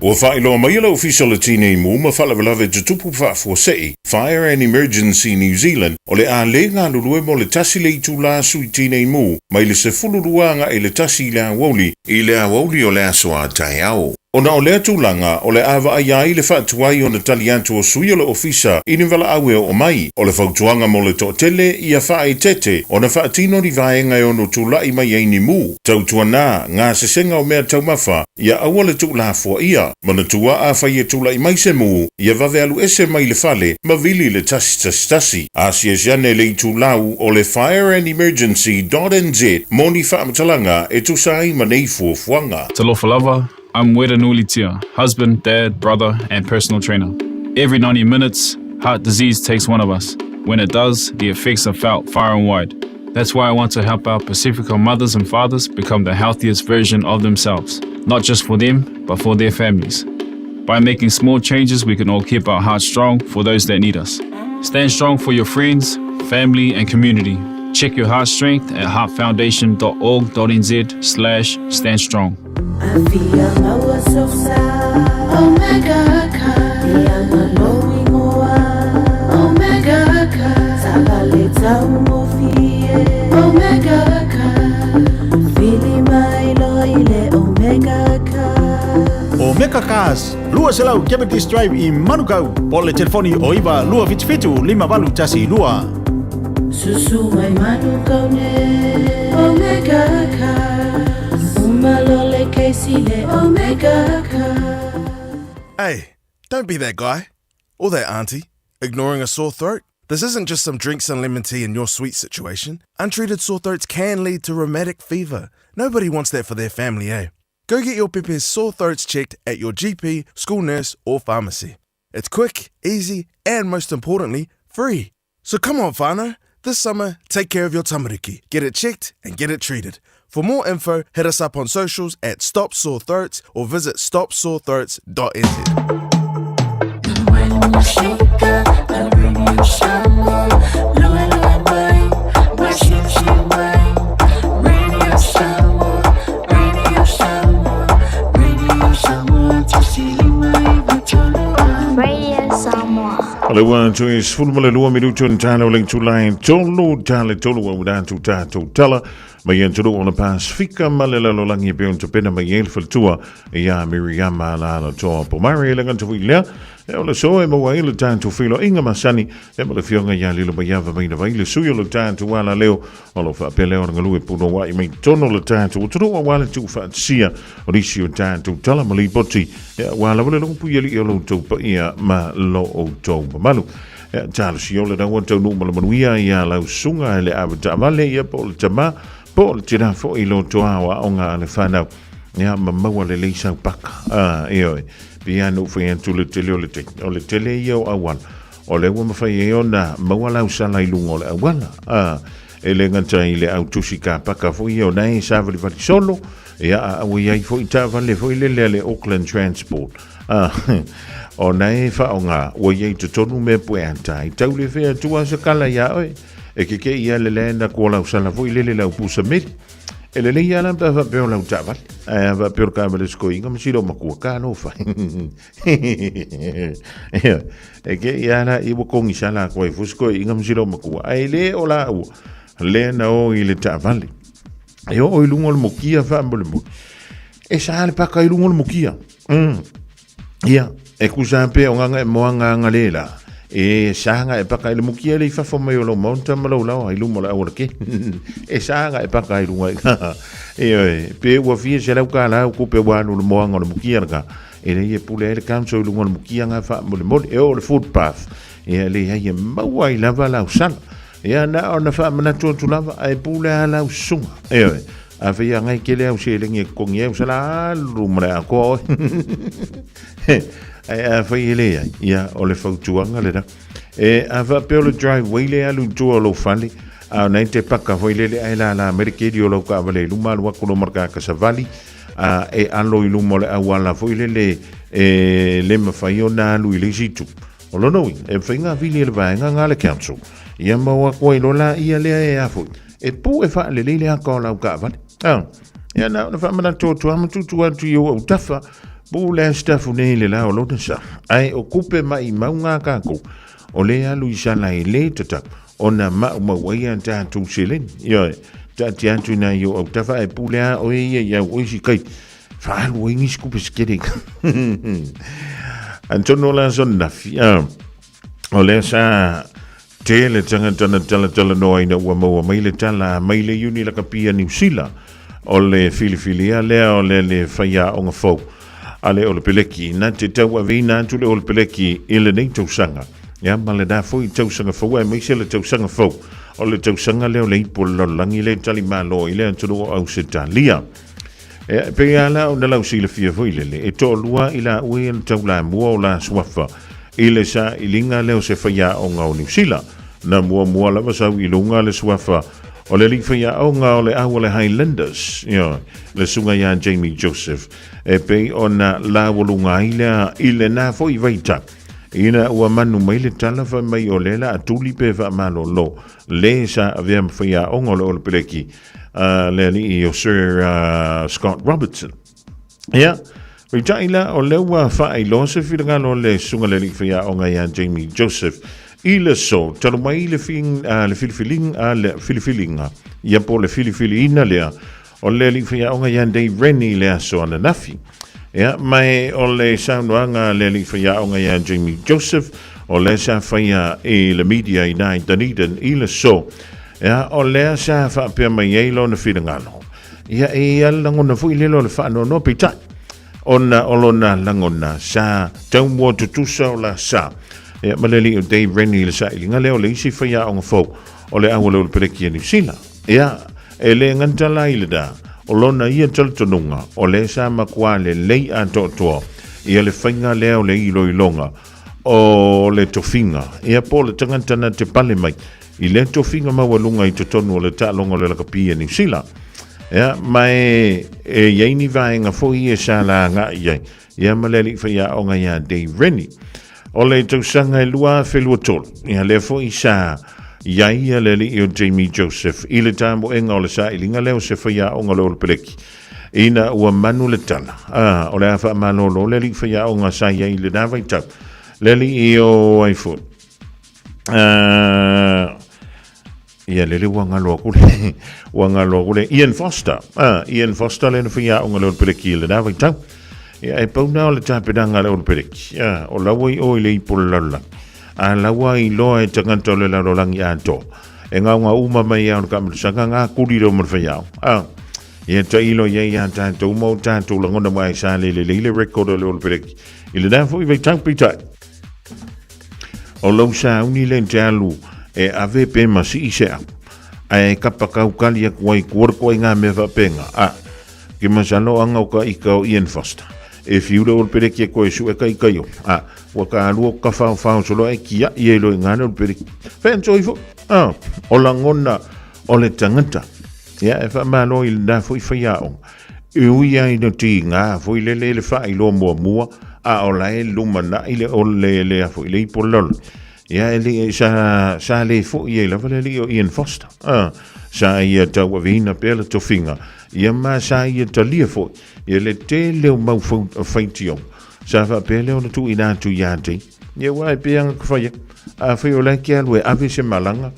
O whaelo mai la official tine mu ma whala walave te tupu whaafosei, Fire and Emergency New Zealand, o le a le ngā lurue mo le tasi le itu la sui tine mu, mai le se fuluruanga e le tasi le awoli, i le awoli o le asoa tai au. Ona o lea tūlanga, o le awa ai le whaatuai o na tali atu o sui o le ofisa, i ni wala awe o mai, o le whautuanga mo le tōtele, i a whae tete, o na whaatino ni vaenga o no tūlai mai eini mu, tautua nā, ngā sesenga o mea taumafa, i a awa le tūla fua ia, mana tua a whai e tūlai mai se mu, i a vave alu ese mai le fale, ma vili le tasi, a si esiane le i tūlau o le fireandemergency.nz, moni whaamatalanga e tūsai ma nei fuafuanga. Talofa lava. I'm Weda Nulitia, husband, dad, brother, and personal trainer. Every 90 minutes, heart disease takes one of us. When it does, the effects are felt far and wide. That's why I want to help our Pacifica mothers and fathers become the healthiest version of themselves, not just for them, but for their families. By making small changes, we can all keep our hearts strong for those that need us. Stand strong for your friends, family, and community. Check your heart strength at heartfoundation.org.nz/standstrong. I feel my so sad. Omega ka, diana loi moa. Omega ka, sabaleta umofie. Omega ka, fili mai loile. Omega ka. Omega Cars, lua selau Cavendish Drive i Manukau. Po le telefoni o iwa lua fitu 5 tasi lua. Susu mai Manukau ne. Omega ka. Hey, don't be that guy or that auntie ignoring a sore throat. This isn't just some drinks and lemon tea in your sweet situation. Untreated sore throats can lead to rheumatic fever. Nobody wants that for their family, eh? Go get your Pepe's sore throats checked at your GP, school nurse or pharmacy. It's quick, easy and most importantly, free. So come on, whānau. This summer, take care of your tamariki. Get it checked and get it treated. For more info, hit us up on socials at Stop Sore Throats or visit stopsorethroats.nz. Le wan tu is fulmale lua minuto in tano link to line tolu tale tolu wa udan tu tato tala ma yen tu ona Pasifika malela lo langi pe on te pena ma yen faltua ya Miriam la na to po mari le ngantu ile e o le so e mo wa ile tanto filo inga masani e mo le fionga ya lilo ba ya va mai na vai le suyo le tanto wala leo o lo fa pele o ngalu e puno wa i mai tono le tanto tu wa wala tu fa sia o risio tanto tala ma li boti wala le lo pu ye li lo to pa ia ma lo o to malu talo si ole na wonto no mal manuia ia la sunga le abata vale ia pol tama pol tira fo i lo toa wa onga le fana ia mama le le sa pak io piano fo entu le tele o le tele io awan o le wo fa io na mawala usala i lungo le awana e le ngata i le autusika paka fo io nei sa vali vali solo ia o ia fo ita vale fo le Auckland Transport o nei fa onga o ye to tonu me puenta i tau le fe tua se kala ya oi e ke ia le lenda ko la usala foi le la pusa mit e le ia la pa pe la utava va per ka le skoinga mi siro maku ka no fa e ke ia la i bo kongi sala ko e fusko inga mi siro maku ai le o la u le na o i le tavali e o i lungo le mokia fa mo e sa le pa ka i lungo le mokia ia e kusampe o nganga e moanga ngalela e sanga e paka ile mukia le fa fo mai lo monta malo la i lumo la ora ke e sanga e paka ile ngai e pe wa fi se la ka la ku pe wa no moanga no mukia ka e le e pule le kanso ile no mukia nga fa mo e o le footpath e le ia maua i lava la usana e ana ona fa mana tu lava ai pule ala usunga e a fe ia ngai ke le au se le nge ko nge usala lumra ko a fai ele ia o le fautuanga le e a va pe o driveway le alu tu o lo fali a nei te paka foi le ai la amerikedi o lo ka vale luma lo ko marka ka savali a e alo i lumo le awala foi le le mafai ona lu ile situ o lo no e fainga vili le vai nga le council ia ma wa ko lo la ia le e a foi e pu e fa le le ka la ka vale ia na fa mana to am tu tu yo tafa Pula stafune le la o lo sa. Ai o kupe mai maunga ka ko. O le alu isala I le tata. Ona mawai anta tu silen. Yo, tati antu na yo o tafa e pula o ya o si kai. Fa lo ingis kupe skering. Antono la zona fia. O le sa tele tala no ina wa mo mai le tala mai le uni la kapia New Zealand. O le filifilia le o le faya o ngafo. Ale o le peleki na te tau avina tu le o le peleki ile nei tausanga. Ya male da foi tausanga fo e mai se le tausanga fo. O le tausanga le o le polo langi le tali malo ile tu o se talia. E pe ala o na lau sile fia foi le e to lua ila ui en taula mua o la swafa. Ile sa ilinga le o se faya o ngau New Zealand. Na mua la masau ilunga le swafa. O le li faya o ngau le awale Highlanders. Yo, le sunga ya Jamie Joseph. E pe ona la wolunga ile na foi vaita. Ina ua manu mai le talafa mai o lela atuli pe va malo lo. Le sa avea faya o ngau le peleki. Le li o Sir Scott Robertson. Ya, Ritaila o lewa fa ilo se filanga le sunga le li faya o ngaya Jamie Joseph. Ile so, talo mai le filifilinga. Ia po le filifilina lea. O le li faya o ngaya Dave Rennie lea so ana nafi. Ya, mai o le saunoanga le li faya o ngaya Jamie Joseph. O le sa faya e le media I nai Dunedin. Ile so. Ya, o le sa fa pia mai eilo na filangano. Ia e alangona fu ilelo le fa no pita. Ona olona langona sa tau mo tutusa o la sa. E maleli o Dave Rennie le sa ilinga leo le isi faya o ngafo o le awale o le pereki New Zealand. Ia, e le ngantala ile da, o lona ia taltonunga, o le sa makua le lei a totoa, ia le whainga leo le ilo ilonga, o le tofinga, ia po le tangantana te pale mai, I le tofinga mawalunga I totonu o le talonga le lakapia New Zealand. Ia, mai e yaini vaenga fo I e sa la nga iai, ia maleli faya o ngaya Dave Rennie. O le tausanga lua whelua tolu. Ia le fo I sa iaia le li o Jamie Joseph. I le tāmo enga o le sa ilinga leo se whaia o ngalo o le peleki. Ina ua manu le tala. O le awha manolo le li whaia o ngā sa iai le nāwai tau. Le li I o aifu. Ia le li wangaloa kule. Wangaloa kule. Ian Foster. Ian Foster le whaia o ngalo o le peleki le nāwai tau. Ia e pauna o le tāpedanga le o le pereki. O lawai o I le ipo lala. A lawai loa e tanganta o le larolangi ato. E ngā uma mai au ka mtusanga ngā kuri reo marwhaiau. Ia ta ilo iei a tātou mau tātou langona mai sa le record o le o le pereki. I le nāfo I vei tāpitai. O lau sa uni le te alu e ave pe masi I se au. A e kapakau kali a kuai kuarko I ngā mewa penga. Ki masalo anga o ka ika o Ian Foster. E fiura o le pereki e koe su e kai kai o. Waka alua ka whao solo e kia I e lo I ngana o le pereki. Whenso I fo. O langona o le tangata. Ia e wha malo I le nā fo I whaiao. E ui ai no ti ngā fo I le wha I lo mua. A o la e lumana I le o le a fo I le ipo lolo. Ia e le sa le fo I e la vale li o Ian Foster. Sa ia tau a vina pela tofinga. Ia ma sa ia talia fo. Ia le te leo mau whaitio. Sa wha pele o na tu ina tu iate. Ia wai peanga kwhaya. A whai o lai kia lue awe se malanga.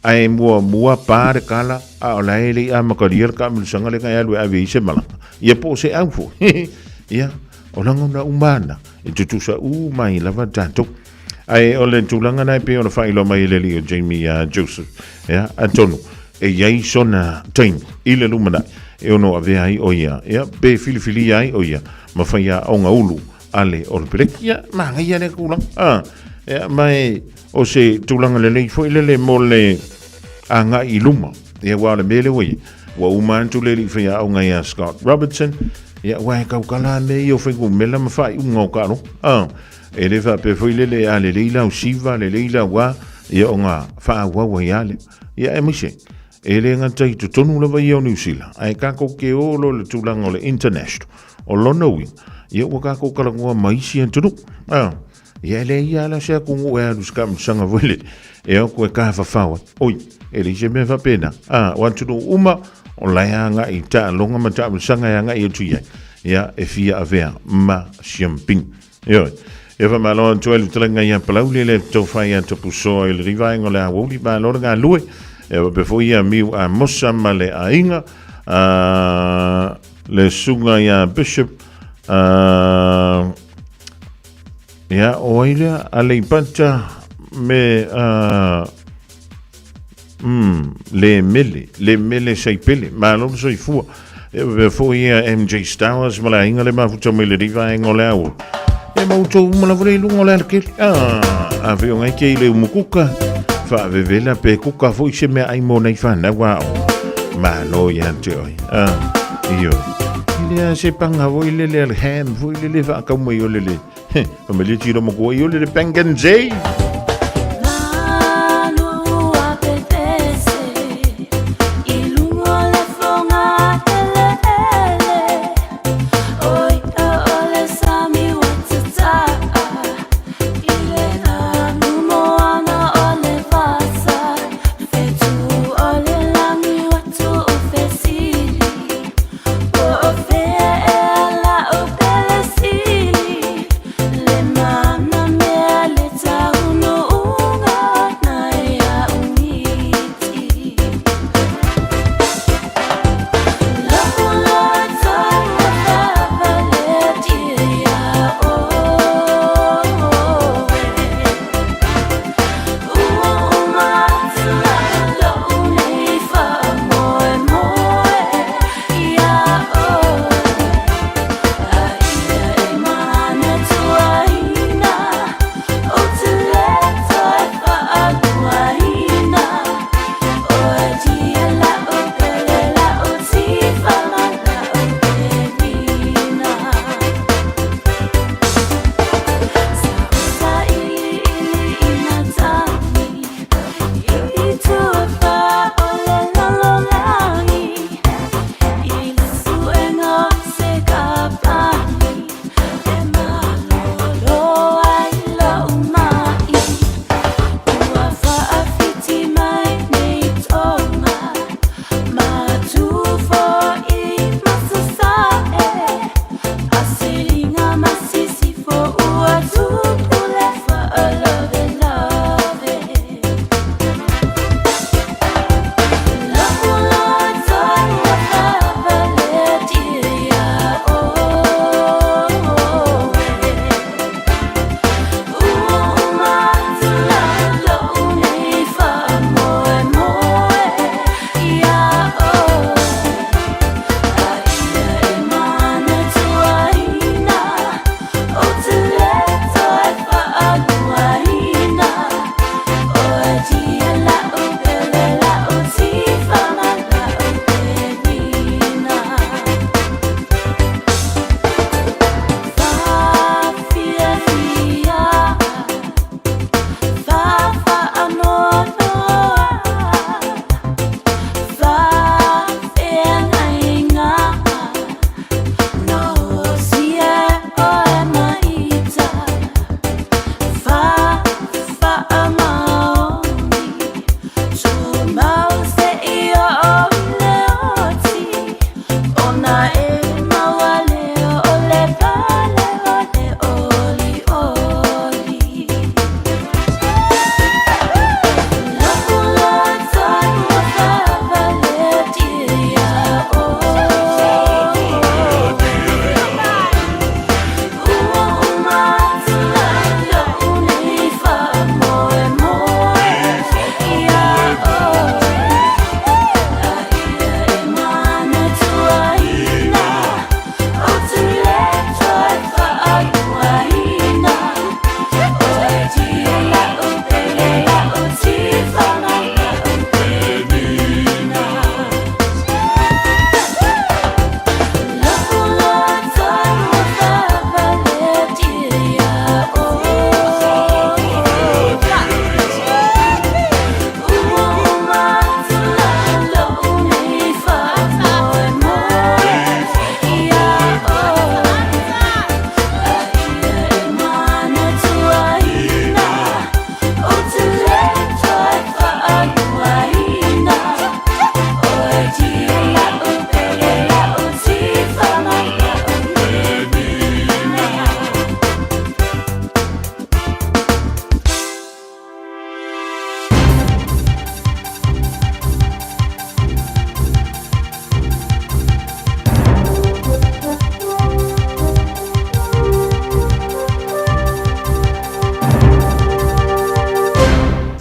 A e mua pāre kala. A o lai le a makaria ka milusanga le kai lue awe se malanga. Ia po se au fo. Ia o langona umana. E tutu sa mai lava tato. Ai o le tulanga nai pe o na whailo mai le li o Jamie Joseph. Ia a tonu. E iai sona taim. Ile lumana. E ono ave ai o ia. Ia be filifili ai o ia. Ma whaia o ngā ulu. Ale o le pereki. Ia manga ia le kulang. Ia mai o se tulanga le lei. Fo ile le mo le anga I luma. Ia wā le mele wai. Wa umantu le li whaia o ngā Scott Robertson. Ia wai kau kala me I o whengu mela ma whai unga o karo. E le wha pe fo ile le ale leila o siva le leila wā. Ia o ngā wha wawai ale. Ia e mise. E le ngatai tu tonu lawa I o New Zealand. Ai kako ke olo le tulanga o le international. O lona ui. Ia ua kako kalangoa maisi an tunu. Ia le ia la sea kungu e alu skam sanga wele. E o koe kaha whawhawa. Oi, e le se me whapena. Wantunu uma o lai anga I ta longa mata sanga anga I atu iai. ia e fia avea ma siamping yo e fa malo to el tranga ia palau le to fai to puso el riva en la wuli ba lo nga lui e be fo ia mi a mosa male a inga le sunga ia bishop ia oile ale pancha me le mele sei pele malo sei fu e be fo ia MJ Stowers mala inga le ma fu me le riva en la o e mautou mala vole lungo le arke a veo ngai ke le mukuka fa vevela pe kuka foi se me ai mo nei fa na wa ma no ya joy io ile se panga voi le ham voi le va ka mo yo le me le tiro mo ko yo le pengenze Lemana me aleta uno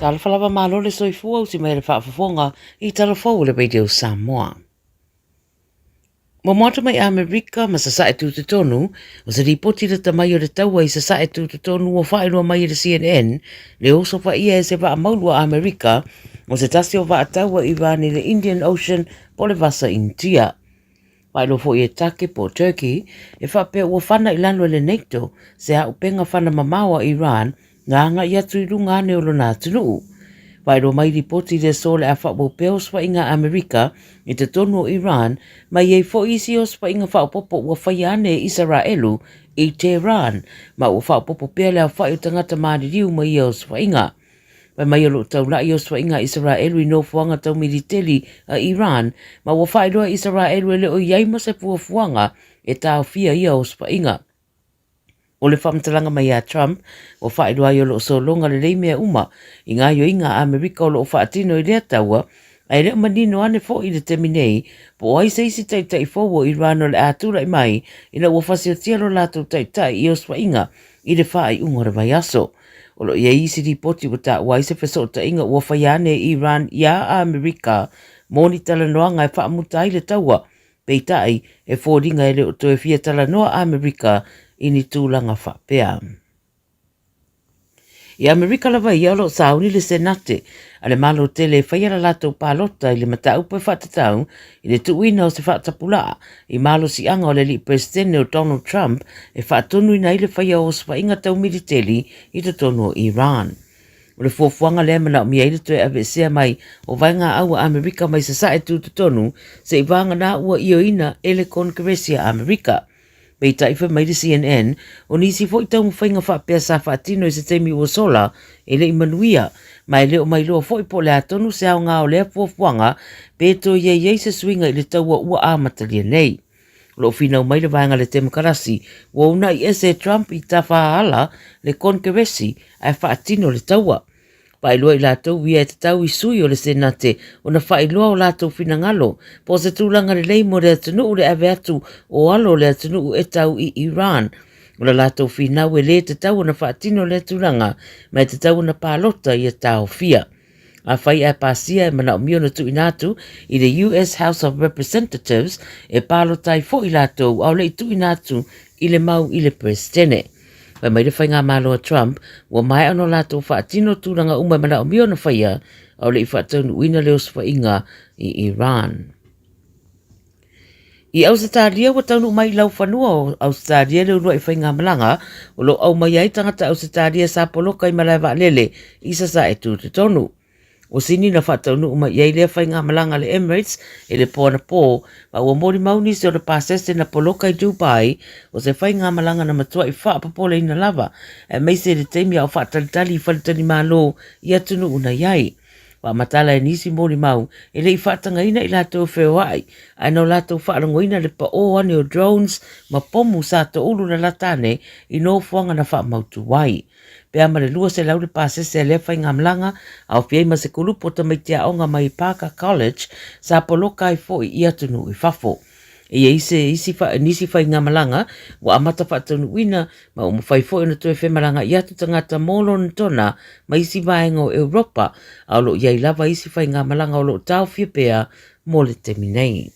Talafalava malo le soifua usi mai le whaafafonga I talafou le Radio Samoa. Mamata mai Amerika ma sa sae tu te tonu, o se ripoti le tamai o le taua I sa sae tu te tonu o whaeroa mai le CNN, le oso wha ia e se wha maulua Amerika, o se tasi o wha taua Iran I le Indian Ocean po le vasa India. Whaeroa fo I e take po Turkey, e whapea ua whana I lano le NATO, se a upenga whana mamawa Iran, ngā anga I atu I runga ane o lona atunuu. Whaeroa mai ripoti le sole a whapo peos wa inga Amerika I te tonu o Iran, mai ei fo isi os wa inga whapopo ua whaiane Israelu I Tehran, ma ua whapopo pea lea whai o tangata maaririu mai os wa inga. Mai o lo tau lai os wa inga Israelu I no fuanga tau militeli a Iran, ma ua whaeroa Israelu e leo iaima se pua fuanga e tau fia ia os wa inga. O le whamtalanga mai a Trump, o whaeroa I o lo so longa le leimea uma, I ngā yo inga Amerika o lo whaatino I lea taua, ai leo manino ane fo I le teminei, po ai se isi tai fowo Iran o le atura I mai, ina ua whasio tia lo lato tai I os wa inga, I le whaai ungore vai aso. O lo ia isi ripoti wa ta wai se whaso ta inga ua whaiane Iran ia Amerika, moni tala noanga e whaamuta I le taua, peitai e fōringa e leo toe fia tala noa Amerika, ini tūlanga whapea. I Amerika lava I alo sauni le senate, ale malo tele whaiara lato pālota I le mataupe whatatau, I le tuina o se whatapula, I malo si anga o le li presidente o Donald Trump, e whatonu ina I le whaia o swa inga tau militeli I te tonu o Iran. O le fuafuanga lea mana o mia I le toe ave sea mai o vainga aua Amerika mai sa sae tu te tonu, se I vanga na ua io ina ele Kongresia Amerika. Pei taifa mai le CNN, o nisi fo I tau mwhainga whapea sa whaatino I se teimi ua sola, e le imanuia, mai leo mai loa fo I po le atonu se au ngā o lea fuafuanga, pe to iei se swinga I le taua ua amatalia nei. Lo finau mai le vaenga le temokarasi, wa una I ese Trump I tawhaala le Kongresi ai whaatino le taua. Pai loa I lātou wia e te tau I sui o le senate o na whai loa o lātou finangalo, po se tūlanga le leimo le atunu le ave atu o alo le atunu e tau I Iran. O la lātou finau e le te tau na whaatino le tūlanga, mai te tau na pālota I e tau fia. A whai e pāsia e mana o mio na tu inatu I the US House of Representatives e pālota I fo I lātou au le tu inatu I le mau I le presidente. Pai mai le whainga malo a Trump, ua mai ano lato whaatino tūranga umai mana o mio na whaia, au le I whaatonu uina leo whainga I Iran. I Australia wa taunu mai lau whanua o Australia leo rua I whainga malanga, o lo au mai ai tangata Australia sa poloka I malaiwa lele, isa sa e tu te tonu. O sini na whataunu uma iei lea whainga malanga le Emirates e le pōna pō, ma ua mori mauni se o le pāsese na poloka I Dubai, o se whainga malanga na matua I whaapapole ina lava, e mei se le teimia o whaatalitali I whalitani mālo I atunu una iai. Wa matala e nisi mori mau, e le I whaatanga ina I lātou whewai, ai no lātou whaarangoina le pa o ane o drones, ma pomu sa to ulu na latane I no fuanga na whaamautu wai. Pea ma le lua se lau le pāsese le whainga mlanga, au piei ma se kulupo ta mai tia onga mai Parker College, sa poloka I fo I atunu I fafo. E nisi whainga malanga, wa amata whaatunu wina, ma umu whai fo ina toe whemalanga I atu tangata molo ntona, ma isi vaenga o Europa, au lo iei lava isi whainga malanga o lo tau fia pea, mo le teminei.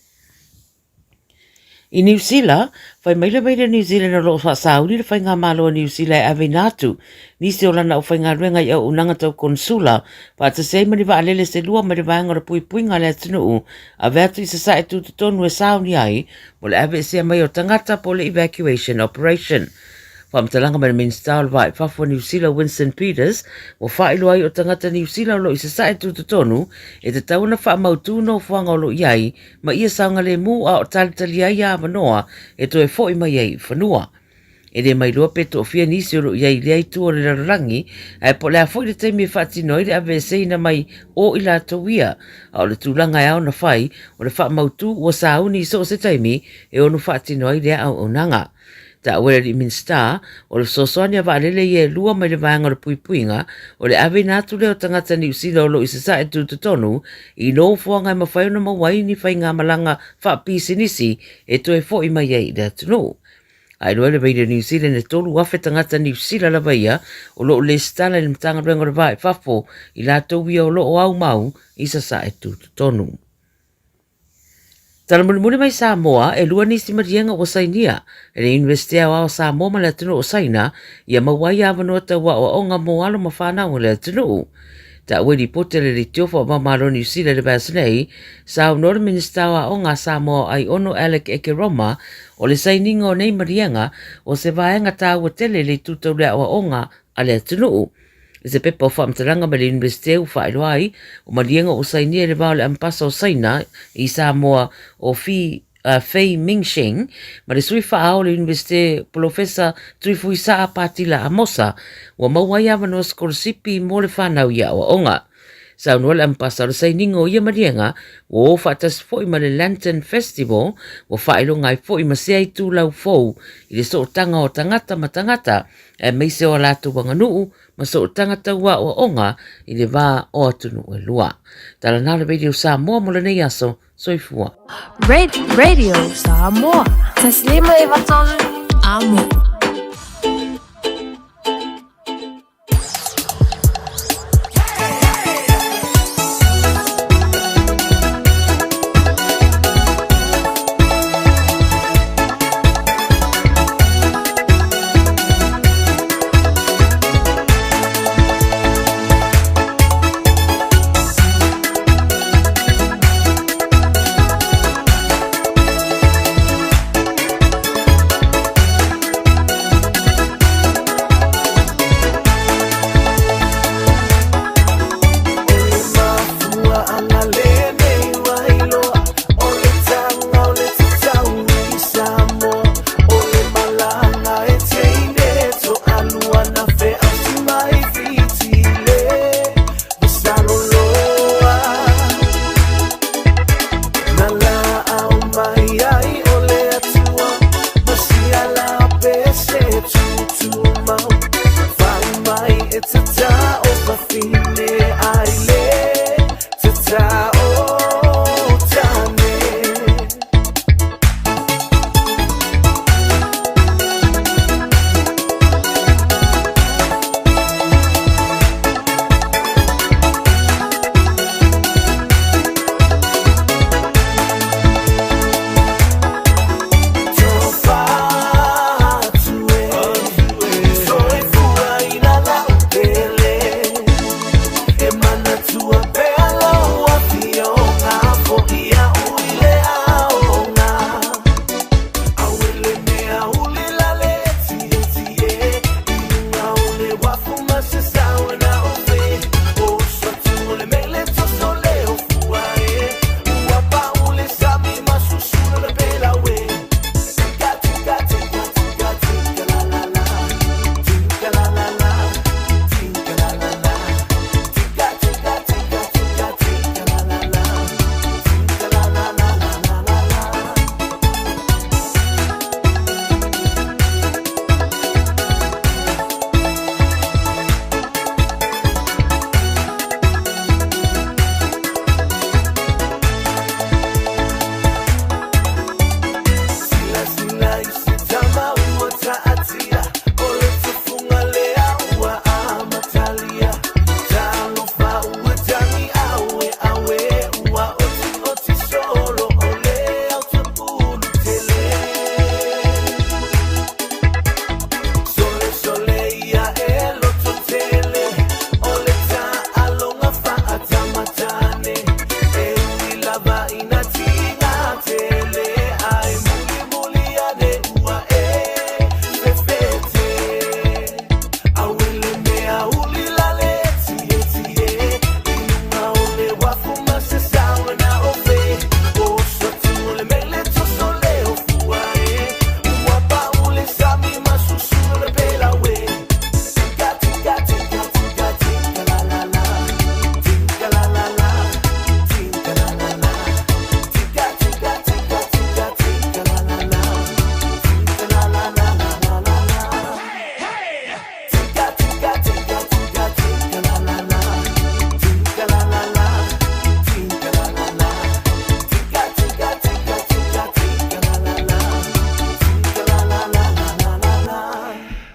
I New Zealand, whai maile New Zealand o lo whaasauri le whainga malo o New Zealand e ave nātu. Nisi o lana o whainga ruenga I au unanga tau konsula, whaata sei mani wa alele se lua mani waanga o pui puinga le atunuu, a veatu I sa sae tu tonu e sauni ai, mo le ave sea mai o tangata po le evacuation operation. Whamtalanga mani Minister vai whafua New Zealand Winston Peters, o whaelo ai o tangata New Zealand lo I sa sae tu tonu, e te tauna wha mautu no whanga o lo iai, ma ia saunga le mu a o talitali ai a manoa, e to e fo I mai ai whanua. E le mai lua peto o fia nisi o lo iai le ai tu o le rarangi, e po le a fo I le teimi e whaatino I le ave seina mai o I la tauia, a o le tūlanga e au na whai, o le wha mautu o sauni I so se taimi, e onu whaatino I le au onanga. Ta wera di Minsta, o le sosoania wa alele ye lua mai le vaanga o le puipuinga, o le ave natu leo tangata New Zealand o lo I se sae tu te tonu, I no fuanga I mawhaiona mawai ni whainga malanga wha pisi nisi, e to e fo I mai ei le atunu. Ai loa le veire New Zealand e tolu afe tangata New Zealand la veia o lo le stala le mtanga rengo le vai fafo I la tauia o lo o au mau I sa e tu tonu. Tala mune mai Samoa e lua nisi marienga o sainia e le universitea o Samoa ma le atunu o saina ia mawai avanoa taua o onga moalo ma whanau o le atunu. Ta wedi potele le tiofa ma maro New Zealand le basinei sa unor minister wa o ngā Samoa ai ono Alec Ekeroma o le saininga o nei marienga o se vaenga tāua tele le tutau lea o onga a le atunu. I se pepa o whaamtaranga ma le universite u whaeroai o marienga o sainia le vao le ampasa o saina I Samoa o Fei Mingsheng ma le sui whaao le universite Professor Trifui Saa Patila Amosa wa mawai avanoa skorosipi mo le whanau ia o onga. Sa unua le ampasa o le saininga o ia marienga o whaatas foi ma le Lantern Festival o whaelo ngai foi ma sea I tūlau fou I le sootanga o tangata ma tangata e meise o lātu wanganuu ma sootanga ua o onga I le wā o atunu e lua. Tala nā le radio Samoa mo le nei aso soifua. Radio Samoa. Taslima I watonu amo.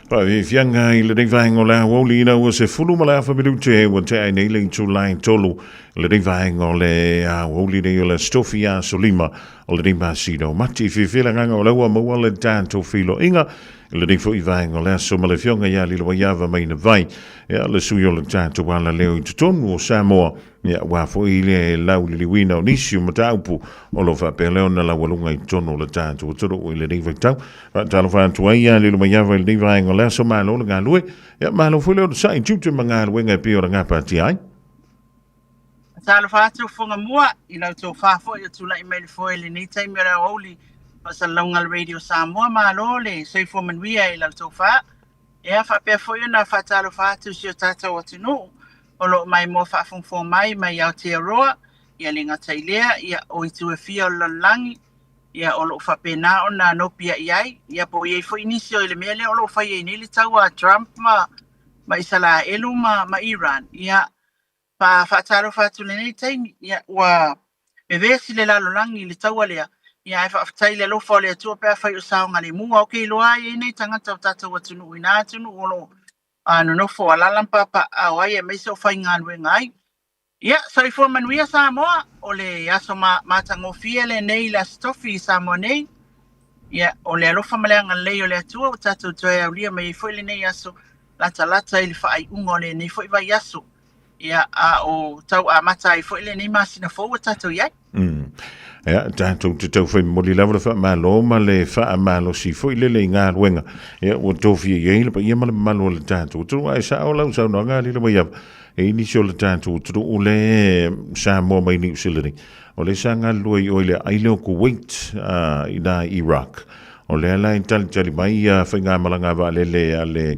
Pa fianga I le ding vaingo la woli na o se fulu mala fa bidu te o te ai nei to line tolu le ding vaingo le woli de le stofia solima o le ding basino mati fi filanga o le wa mo le tanto filo inga le ding fo I vaingo la so male fianga ya li lo ya va mai na vai ya le su yo le tanto wala le to tonu o Samoa ya wa fo ile la li wina nisio mataupu o lo fa pe leona la walunga I tono le tanto o toro o le ding victau talo fa tu ya li lo ya va le ding vaingo la so malo le galue ya malo fo le sa intutu manga wenga pe o nga pa ti ai talo fa tu fonga mua I lo to fa fo tu la email fo le ni tai mera oli pa longal radio Samoa malo le sei fo man wi ai lo to fa ya fa pe fo na fa talo fa tu si tata o tino o lo mai mo fa fo mai au te roa ia linga tailea ia o itu e fia o langi ia o lo fa pena ona no pia iai ia po ia fo inisio ile mele o lo fa ia ni le taua Trump ma isala elu ma Iran ia pa fa talo fa tu le nei tai ia wa bevesi le la langi le taua le ia fa tai le lo fo le tu pe fa yo sa ngale mu o ke lo ai nei tanga tata wa tunu ina tunu o lo no fo ala lampa pa ai e me so fa ngal ngai ia so I fo man wi Samoa o le ya so ma tango fiele nei la stofi Samoa nei ia o le lo fa malanga le o le tu o tatu to e lia me fo le nei aso lata il fa ai ungo le nei fo I yaso ia o tau mata I fo le nei masina fo tatu ia ya tanto te foi moli lava fa malo ma le fa malo si foi le nga wenga ya o to fi ye le pa ye malo le tanto tu ai sa o la so no nga le ya e inicio le tanto tu o le sa mo mai ni silini o le sanga lui o le ai le Kuwait ina Iraq o le la intel mai fa nga malanga va le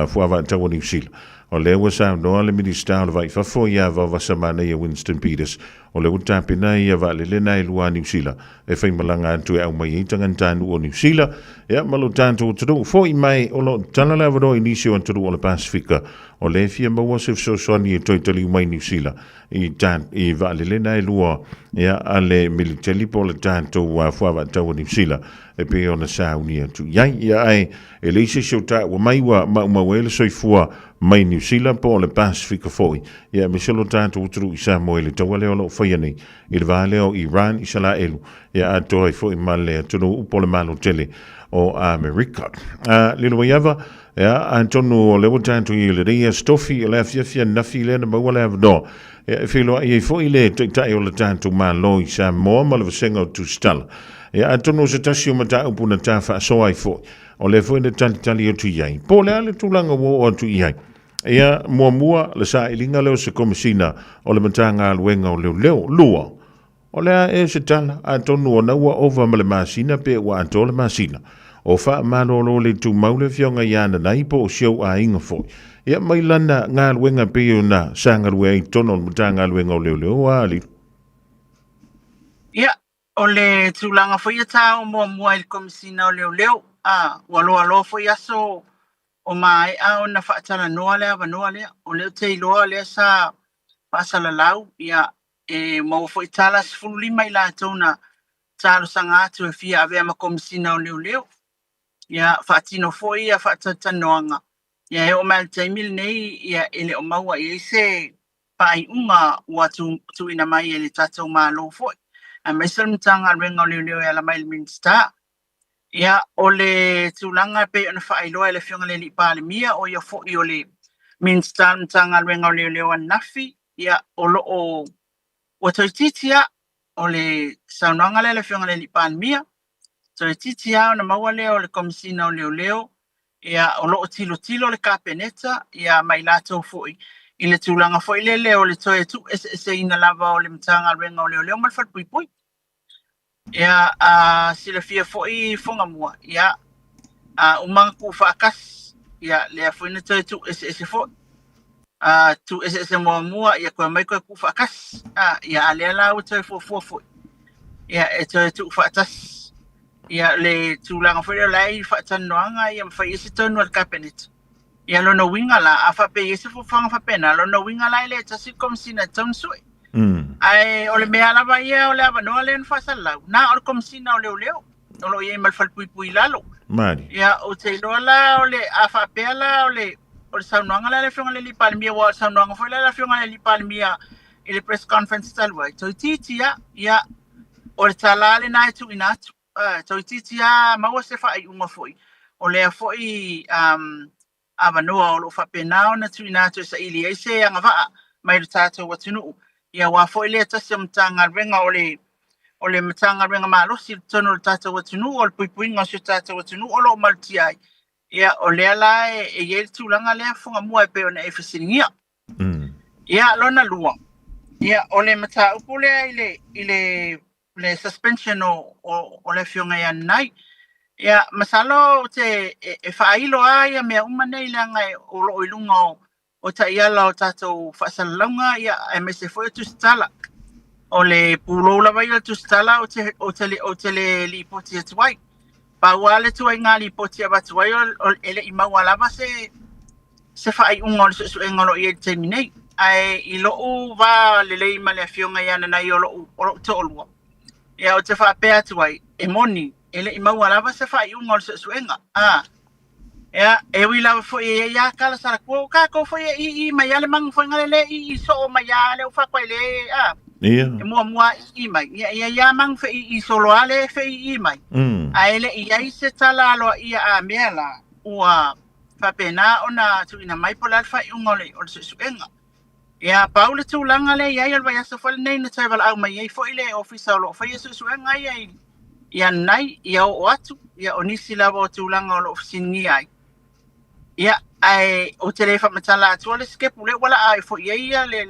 fu ava ta ni sil o le wa sa no le minister va fa fo ya va semana ye Winston Peters o le utapi na ia va le nai lua New Zealand e fai malanga tu e au mai tangan tanu o New Zealand ya malo tanto tu fo I mai o lo tala la vado inisio antu o le Pacifica o le fia ma was so soni e toi tali mai New Zealand I va le nai lua ya ale military po le tanto wa fo va tau New Zealand e pe ona sa unia tu ya ai e le se shota wa mai wa ma wele so fua mai New Zealand po le Pacifica foi ya me solo tanto tu sa mo le tawale o foi nei il vale o Iran isala elu ya atoi foi male tu no po le malo tele o America lilo yava ya Antonio le tanto ile de stofi le fia na file na mo le do e filo e foi le tai o le tanto malo sa mo mal vengo tu stal ya Antonio se tasio mata upuna tafa so ai foi o le foi de tali o tu yai po le tu langa o tu yai ia mua le sa ilinga leo se komisina o le matanga luenga o leo lua o le e se tala a tonu o naua ova ma le masina pe wa anto le masina o fa malolo le tu maule fionga yana nai po o siau a inga foi ia mai lana ngā luenga pe o na sanga lue i tono le matanga luenga o leo a ali ia o le tulanga foi ata o mua il komisina o leo walo foi aso o mai ona faatala noa le o le te loa le sa pasala lau ia e mo foi tala sfuli mai la tona talo sanga atu e fia ave ma komisina o leo ia faatino foi ia faatata noanga ia o mal taimil nei ia ele o maua ia se pai unga watu tu ina mai ele tato malo foi a mesel mtanga renga o leo ia la mai minsta ia o le tulanga pe ona whaailoa le fionga le li pāle mia o ia fo I o le minstal mtanga renga o leo nafi ia o lo o toititia o le saunanga le fionga le li pāle mia toititia ona maua leo le komisina o leo ia o lo tilo le kapeneta ia mai lato foi I le tulanga foi le leo le toe tu ese ina lava o le mtanga renga o leo malfal pui ia sila fia foi fonga mua ia umanga ku fakas ia le foi te tu ese fo tu ese mua ia ko mai ko ku fakas ia ale la o te fo ia e te tu fatas ia le tu langa foi lai fatan noanga ia fa ese tonu al cabinet ia lo no winga la afa pe ese fo fanga fa pena lo no winga la le tasi kom sina tonsu ai o le mea lava ia o le ava noa le nfasa lau na o le komisina o leo o lo ia mal fal pui lalo Mari. Ia o te iloa la o le a whapea la o le saunoanga la le whiunga le li palimia wa saunoanga foi la whiunga le li palimia i le press conference talua. Toi titia ia o le tala le nai tu inatu. Toi titia maua se wha i unga foi. O lea foi avanoa o lo whapenao na tu inatu sa ili e se anga vaa mai le tātou watunu. Ia wa foi le tasi o mtanga renga o le matanga renga malosi tono le tātou watunu o le puipuinga o se tātou watunu o lo malti ai. Ia o lea la e ye tūlanga lea funga mua e peo na e whasiringia. Ia lona lua. Ia o le mata upo lea i le suspension o le whiunga ia nai. Ia masalo te e whailo a ia mea umanei langa o lo ilunga o ta iala o tātou whasalalaunga ia e me se foi tu stala. O le puloula vai tu stala o te le li poti atuai. Pa wale tu ai ngali poti abatuai o ele i mawalava se whai unga o su engolo i e te minei. Ai i loo va lelei ma le whiunga ia nanai o lo te olua. Ia o te whapea atuai e moni ele i mawalava se whai unga o su enga. Ia e wila fo e ia kala sara ko fo i mai ale mang fo ngale i so mai ale o whakoi le Ia. E mua i mai. Ia mang fe i solo ale fe i mai. A ele i ai se tala alo ia a mea la. Ua whapena ona tu ina mai pola alfa i ungole o le suenga. Ia paule tu langa le ia alwa ia sofal nei na taiwala au mai ei fo ile ofisa o lo fa ia suenga ia nai ia o atu ia o nisi lava o tu langa o lo ofisingi ai. Ia ai o te lefa matala atua le skepu le wala ai fo ia le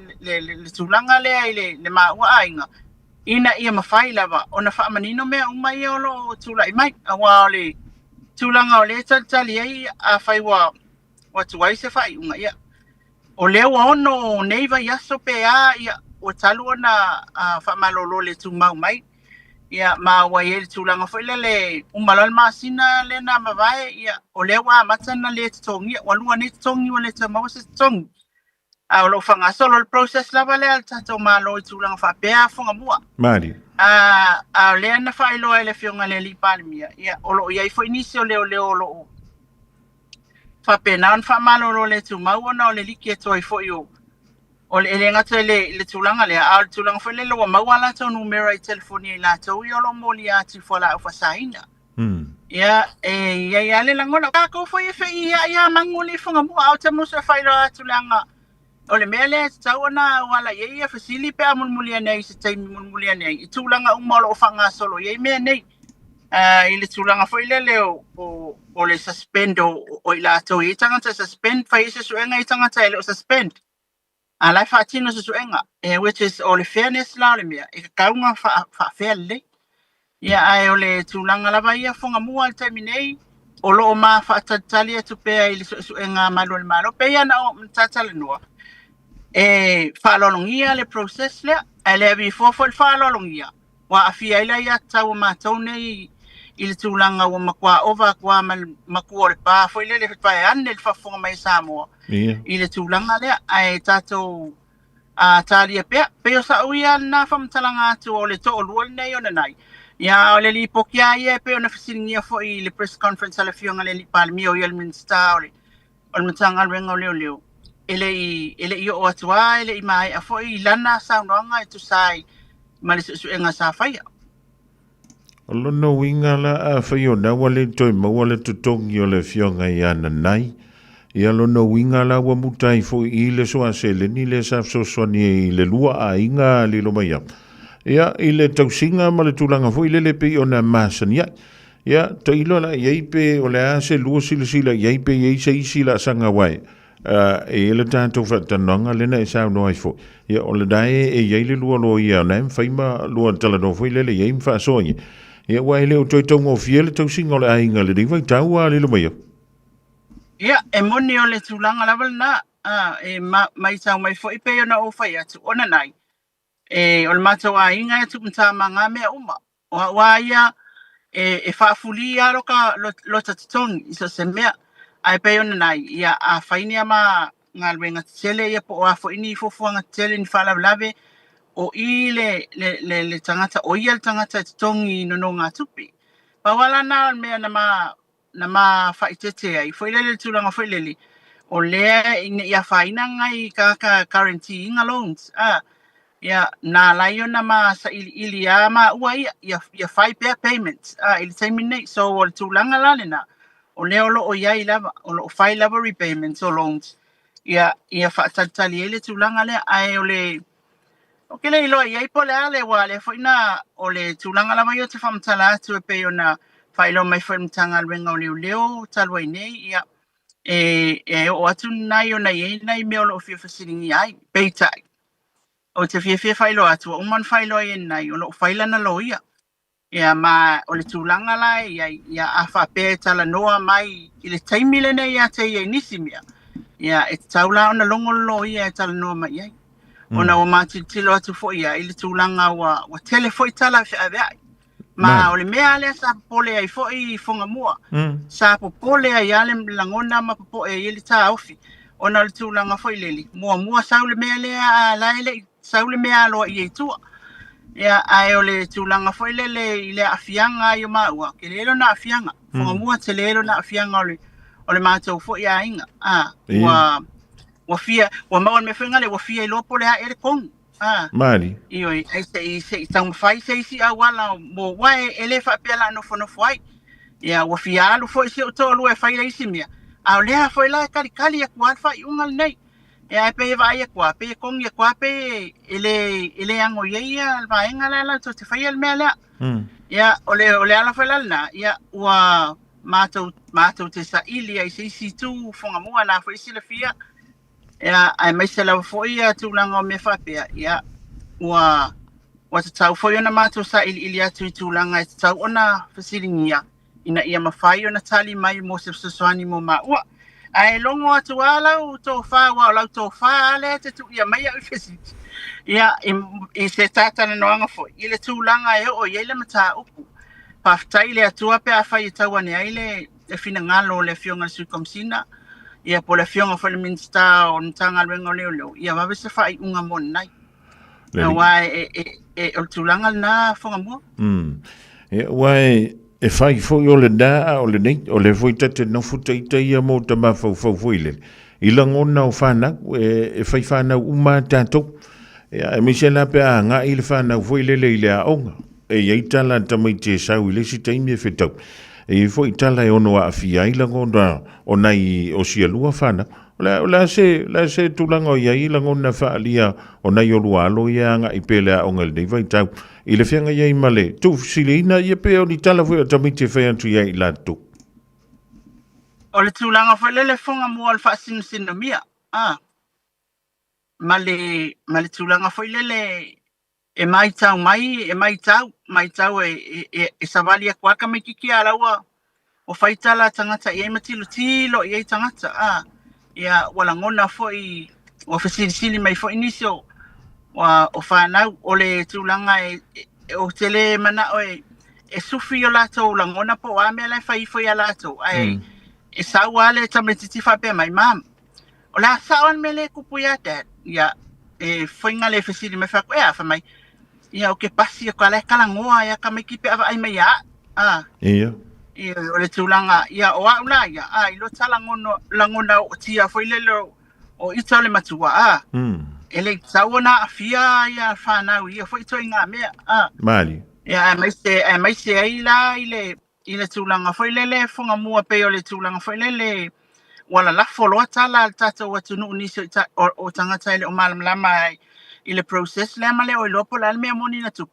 tulanga le ai le maua ainga. Ina ia mawhai lava o na whaamanino mea umai o lo tulai mai. Awa o le tulanga o le tali ai a whai wa tuai se whai unga ia. O leo ono neiva yaso pe a ia o talu o na whaamalolo le tumau mai. Ia maua ia le tulanga fo le umalal masina le na mawai ia o leo wa matana le tongi walua ne tongi wale te mau se tongi. A o lo whanga solo le process lava le al tato malo i tulanga whapea whanga mua. Mari. A lea na whailo e le whiunga le li palimia. Ia o lo iai fo inisi o leo lo whapea naon whamalo lo le tumau ona o le liki e toi fo i o le ngata le tulanga le a le tulanga fo le lo mawala to numero i telefoni la to i o lo moli ati fo la ufasaina. Ia ia le langona ka fo i fe ia manguli whanga mua au te musa whailo a tulanga. O le mea le tau ana wala ia fasili pe amulmulia nei se taimi mulmulia nei. I tūlanga umalo o whanga solo ia mea nei. I le tūlanga fo ile le o le suspend o i lato i tangata suspend whai se suenga i tangata ele o suspend. A lai whaatino se suenga. Which is o le fairness la o le mea. E ka kaunga wha le. Ia ai o le tūlanga lava ia whanga mua al taimi nei. O lo o maa whaatatali atu pea i le suenga malo le malo. Pea na o mtatale noa. Whaalolongia le process lea, le awi fofo le whaalolongia. Wa awhia ila ia tau mātou nei i le tūlanga wa makua ova kua makua le pā. Fo ile le whae ane le whafonga mai Samoa. I le tūlanga lea, ai tātou tāria pea. Peo sa uia nā whamtalanga atu o le to'o lua nei o nanai. Ia o le li pokia ia peo na whasiringia fo i le press conference ala whiunga le li palimia o i Alminster o le matanga renga o leo. Ele i o atua, ele i mai, a fo i lana saunoanga i tu sai, ma le suenga sa whaia. O lono winga la a whaio na wale toi mawale tutongi o le whionga i ana nai. Ia lono winga la wa mutai fo i le soa se le ni le sa soswani i le lua a inga li lo mai. Ia i le tausinga ma le tulanga fo i le pe o na masania. Ia to ilo la ieipe o le a se lua sila ieipe iei se isi la sanga wai. E le tātou whatananga lena e sao noai fo. Ia o le dae e iei le lua lo ia na whaima lua talano fo i lele iei mwha soangi. Ia wai leo toi tongo fia le tau singa o le ainga le dingwai tau a le lumaya. Ia e moni o le tūlanga lawal na e mai tau mai fo i peo na o whai atu ona nai. E o le mātou a inga atu mta manga mea uma. O wa ia e whaafuli a loka lo tatitongi iso se mea. Ai pe ona nai ia a fainia ma ngalwenga tele ia po a fo ini fo fuanga tele ni fala lave o i le tangata o ia tangata tongi no nga tupi pa wala na me na ma na ma faitete ai foi le tulanga foi le o le ia faina ngai ka guarantee loans ia na laio na ma sa ili ma ua ia fai payments ili taimine so o tulanga lale na o le o ia lava o fai lava repayments o loans ia faatali ele tulanga le ai o le o ke le ilo ia po le ale wa le foi na o le tulanga lava yo te famtala tu e pe ona failo mai foi mtanga lwenga o leo talwai nei ia o atu nai ona ye nai me o fia fasiringi ai peitai o te fia failo atu o man failo ye nai o lo faila na loia ia ma o le tulanga la ia afa pe tala noa mai ile taimile nei ia te ye nisimia ia e taula ona longo loia tala noa mai ai ona o matitilo atu fo ia ile tulanga wa telefoi tala fe ave ma o le mea le sa pole ai fo I fonga mua sa pole ai ale langona ma po e ile ta ofi ona le tulanga fo ile mua sa le mea le la ile sa le mea lo I tu ia ai o le tulanga fo ile afianga yo ma wa ke le na afianga fonga mua te le na afianga o le matou fo ia inga wa fia wa ma me fenga le wa fia lo pole a ele kong Mari. Io se tang fai se si awala mo wai ele fa pela no fono foi. Ya wa fia lu foi se to lu e fai le simia. A le a foi la kali ya kwa fa ungal nei. Ya pe va ya kwa pe kong ya kwa pe ele ango ya va engala la to te fai el mela. Ya ole ala foi la na ya wa mato te sa ili ai si tu fonga mua na foi si le fia. Ya ai mai se la foi ya tulanga me fa pe ya wa te tau foi ona mato sa ili atu tulanga te tau ona fasiringia ina ia mafai ona tali mai mo se soani mo ma wa ai longo atu ala u to fa wa la to fa le te tu ia mai a fesi ya I se tata na noanga foi ile tulanga e o ile mata upu pa ftaile atu pe a fai tau ane ile e fina ngalo le fionga su komsina ia po le fionga foi le minsta on tanga lwenga leo ia va se fai unga mon nai na wai o tulanga na fonga mo wai e fai fo yo le da o le nei o le foi tete no futa ia mo ta ma fo ile I langona o fana e fai fana uma tanto e Michela pe nga ile fana foi le a onga e ia tala tamai te sau ile si taimi e fetau e foi tala e ono a fia I langona o nai o sia lua fana la se tulanga ia I langona fa alia o nai o lua alo ia nga I pele a onga le vai tau I le fianga ia I male tu silina ia pe o ni tala foi tamai te fai antu ia I la tu o le tulanga foi le fonga mo al fa sin mia male tulanga foi le e mai tau e savalia kwa ka me kiki ala wa o faitala tangata e matilo tilo e tangata ia wala ngona foi o fasili mai foi inisio wa o fana o le tulanga o tele mana o e sufi o lato la ngona po wa me la fai foi ala to ai e sa wale tametiti fa pe mai mam o la sa on me le kupuya dat ia e foi ngale fasili me fa fa mai ia o ke pasi ko ala kala ngoa ia ka me kipe ai mai ia o le tulanga ia o aula ia ilo tala ngona o tia foi lelo o itale matua ele sauna afia ia fana ia foi toinga me mali ia mai se ai la ile tulanga foi lele fonga mua pe o le tulanga foi lele wala la folo tala tata o tunu ni o tangata ile o malam lama ile process le male o lopo la me moni na tu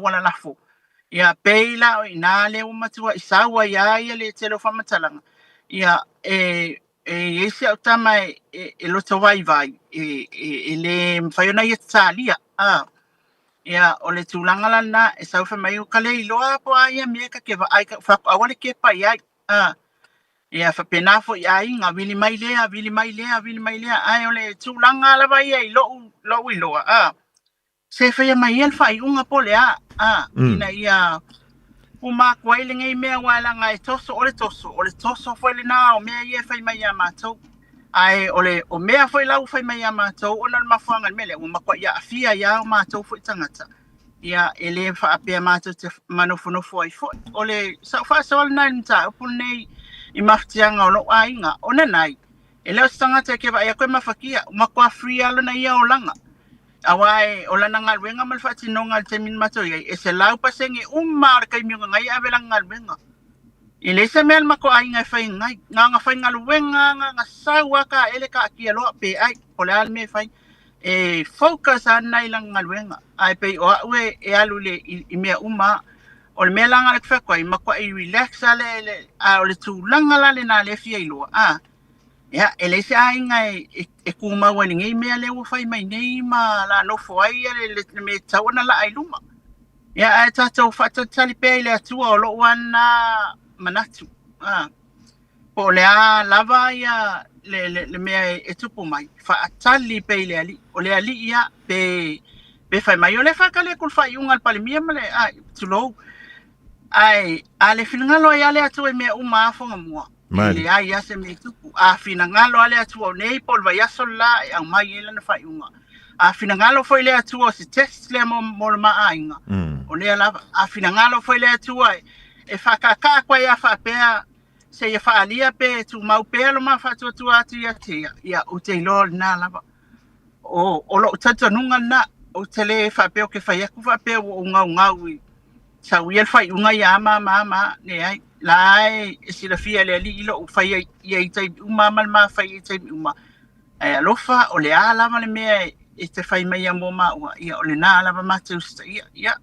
wala la fo ia peila o inale o matua isawa ia le telo fa matalanga ia ese o tama lo tawai vai le faiona ia tsalia ia o le tulanga lana e sau fa mai o kale iloa po ia me ka ke va ai fa awale ke pa ia ia fa penafo ia inga vili mai le ai o le tulanga la vai ia lo iloa se fa ia mai el fa unga pole ina ia uma kwai le ngai mea wala ngai toso o le toso foi le na o mea ia fai mai amato ai o mea foi lau fai mai amato ona le mafanga mele o makwa ia afia ia amato foi tangata ia ele fa apia amato te manofono foi o le sa fa so na nta pune I maftianga o lo ainga, ona nai. E leo tangata ke vai koe mafakia, makua free alo na ia o langa. Awai, o lana ngalwenga malfati no ngal te min mato ia, e se lau pasengi umar kai miunga ngai avela ngalwenga. I le se mel mako ainga fai ngai, nga fai ngalwenga, nga sawa ka ele ka kia loa pe ai, o le alme fai. E focus ana ilang ngalwenga, ai pe o aue e alu le I mea uma, o le mea langa le kwhekwa, I makua I relax ale, o le tūlanga la le na le fia iloa, Ya, ele se ainga e kuma wani ngai mea lewa fai mai nei ma la nofo ai le me tawana la ai luma. Ya, ai tātou whata tali pēi le atua o lo wana manatu. Po le a lava ia le mea e tupu mai. Wha atali pēi le ali. O le ali ia pe fai mai. O le whakale kul whai ungal pali mia ma le tulou. Ai, a le whingalo ia le atua mea umafonga mua. Le ai ase me tupu a fina ngalo ale atu o nei pol vai aso la ang mai ele na fai unga a fina ngalo foi le atu o se test le mo ma ainga o le ala a fina ngalo foi le atu ai e fakaka kwa ya fa pe se ya fa alia pe tu mau pe lo ma fa tu atu ya o te lo na lava o lo tata nunga na o tele fa pe o ke fa ya ku fa pe o ngau sa wiel fai unga ya ma ne ai lai si la fia le ali ilo fai ia I tai uma mal fai tai uma e alofa o le ala ma le mea e te fai mai mo ma ia o le na ala ma te usta ia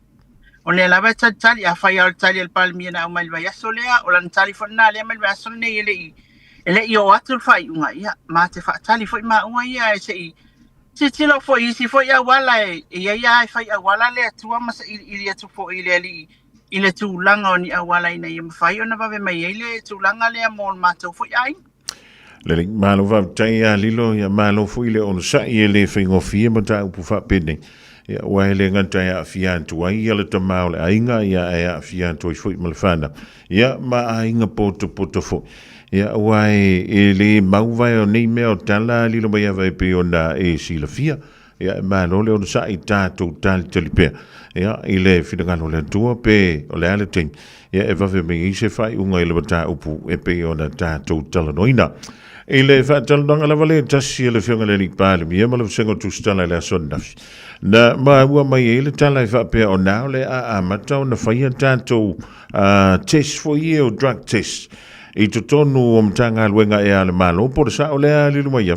o le lava tali a fai al tali al palmi na uma vai asolea o lan tali fo na le mal vai asole ele I o atul fai unga ia ma te fa tali fo ma unga ia e se tilo fo isi fo ia wala ia fai wala le tua ma I atu fo I le ali ile tūlanga o ni awala ina I mawhai o na wawe mai eile tūlanga lea mō mātou fui ai. Lele, malo wau tai a lilo, ia malo fui le ono sa I le whaingo fia ma ta upu whapene. Ia wae le ngantai a fia antu ai, ia le tamau le ainga, ia a fia antu ai fui ma le whana. Ia ma ainga poto fui. Ia wae le mauwai o nei mea o tala lilo mai awai pe o na e sila fia. Ia malo le ono sa I tātou tali pēr. Ia ile finangalo le tua pe o le ale ting. Ia e wawe me I se whai unga I le wata upu e pe o na tātou talanoina. Ile whātalananga la wale tasi le whiunga le nik pāle mi ema le wsengo tūstala le ason nafi. Na ua mai e le tala I whapea o nao le a amata o na whaia tātou test for ye o drug test. I tonu o mtanga luenga e ale malo po sa o le a lilu mai ia.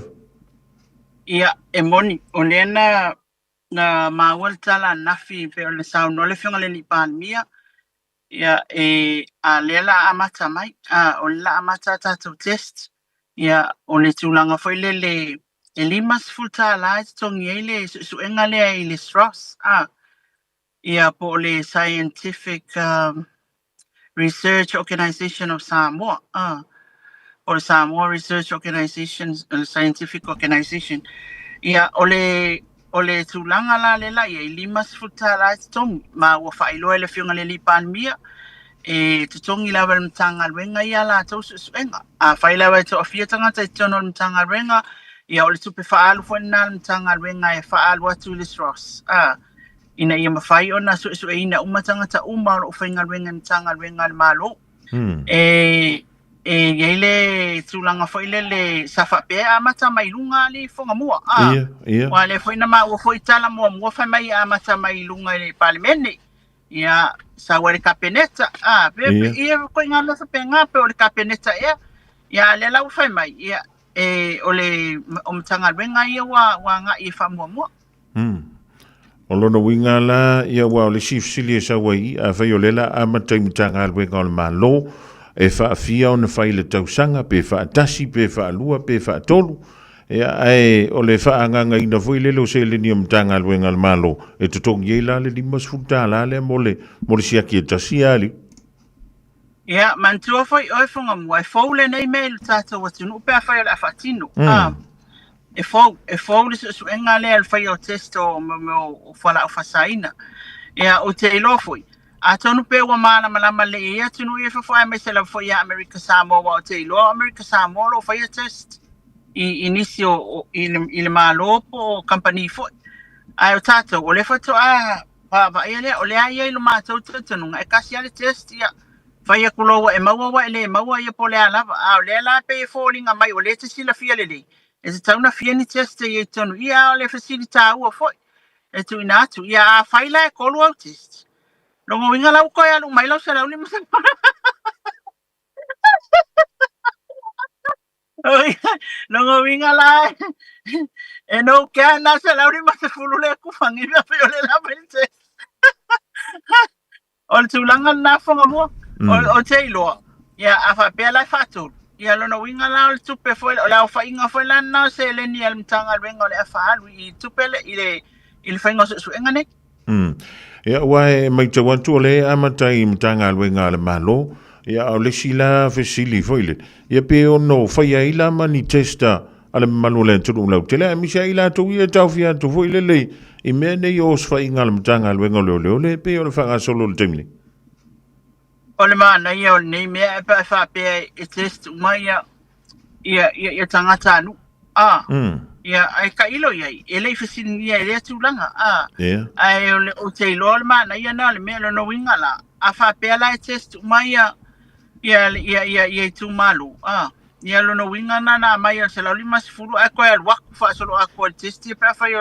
Ia e moni o le na mawal tala nafi pe o le sau no le whiunga le nik pāle mia. Ia a lela amata mai o la amata tātou test. Ia o le tūlanga foi le limas futa la tongi ele suenga le I le Strauss. Ia po le Scientific Research Organization of Samoa. O Samoa Research Organization, Scientific Organization. Ia o le tūlanga la le la ia limas futa la tongi ma wa whailo le whiunga le lipan mia. E te tongi lawa le mtanga renga ia la tau suenga. A whailawa to ofia tangata I tono le mtanga renga. Ia o le tupe whaalu whana le mtanga renga e whaalu atu le Strauss. Ina ia mawhai o na sue ina umatangata uma o whainga renga mtanga renga le malo. Yeile tūlanga whaile le sawhapea amata mai lunga le whonga mua. Wa le whaina ma ua whaitala mua whai mai amata mai lunga le parlimene. Ia sawa le kapeneta ia ko ngalo sa penga pe o le kapeneta ia le lau fai mai ia o le mtanga renga ia wa nga I famua o lona winga la ia wa le chief silia sa wai a fai o lela amata mtanga renga o le malo e fa fia on fai le tausanga pe fa tasi pe fa lua pe fa tolu ia o le whaanganga ina fwoi lelo se le ni mtanga luenga le malo e tutongi e la le limas futa la le mole siaki e tasi ali. Ia, mantua fwoi oi whunga mua, e fwou le nei me lu tata watunu, upe a whai o le awhatino. E fwou le suenga le al whai o testo o whala o whasaina. Ia, o te ilo fwoi. A tonu pe wa mana malama le ia tunu e whawhai me se la fwoi a Amerika Samoa wa o te ilo Amerika Samoa lo whai a test. Inicio il malo po company fo ai o tato o le foto va ele o le ai lo mato tonu e kasi ale test ia Whaia kuloa e maua wa ele maua ia po lea lava. A o lea la pe e fōlinga mai o le te sila fia lelei. E te tauna fia ni teste i e tonu. Ia o le fasilita ua foi. E tu ina atu. Ia a whaila e kolu au test. Longo winga lau koe alu mai lau se lau lima se Longo winga la e no kia na se lau lima se fulu le kufangi mea peo le la mai test. O le tūlanga na whanga mua. O te iloa. Ia a whapea lai whātūru. Ia lona winga la o le tupe foi. O la o whainga foi lana se le ni al mtanga alwenga o le a whaalu i tupe le i le whainga o su enga nei. Ia wae mai te watu o le amatai mtanga alwenga le malo. Ia o le sila fesili foi le. Ia pe o no whaia ila mani testa ale malo le tunu lau. Te lea misa ila tu ia tau fia tu foi le le. I mea nei o whainga le mtanga alwenga leo le pe o le whanga solo le temile. O le mana ia o nei mea e pa whapea e test umai ia tangata anu. Ia ai ka ilo iai. E lei whasini ia e lea tūlanga. Ai o te ilo o le mana ia na le mea no winga la. A whapea la e test umai ia tu malu. Ia lo no winga na mai se lau lima se furu. Ai koe al waku wha solo a koe test ia pa whai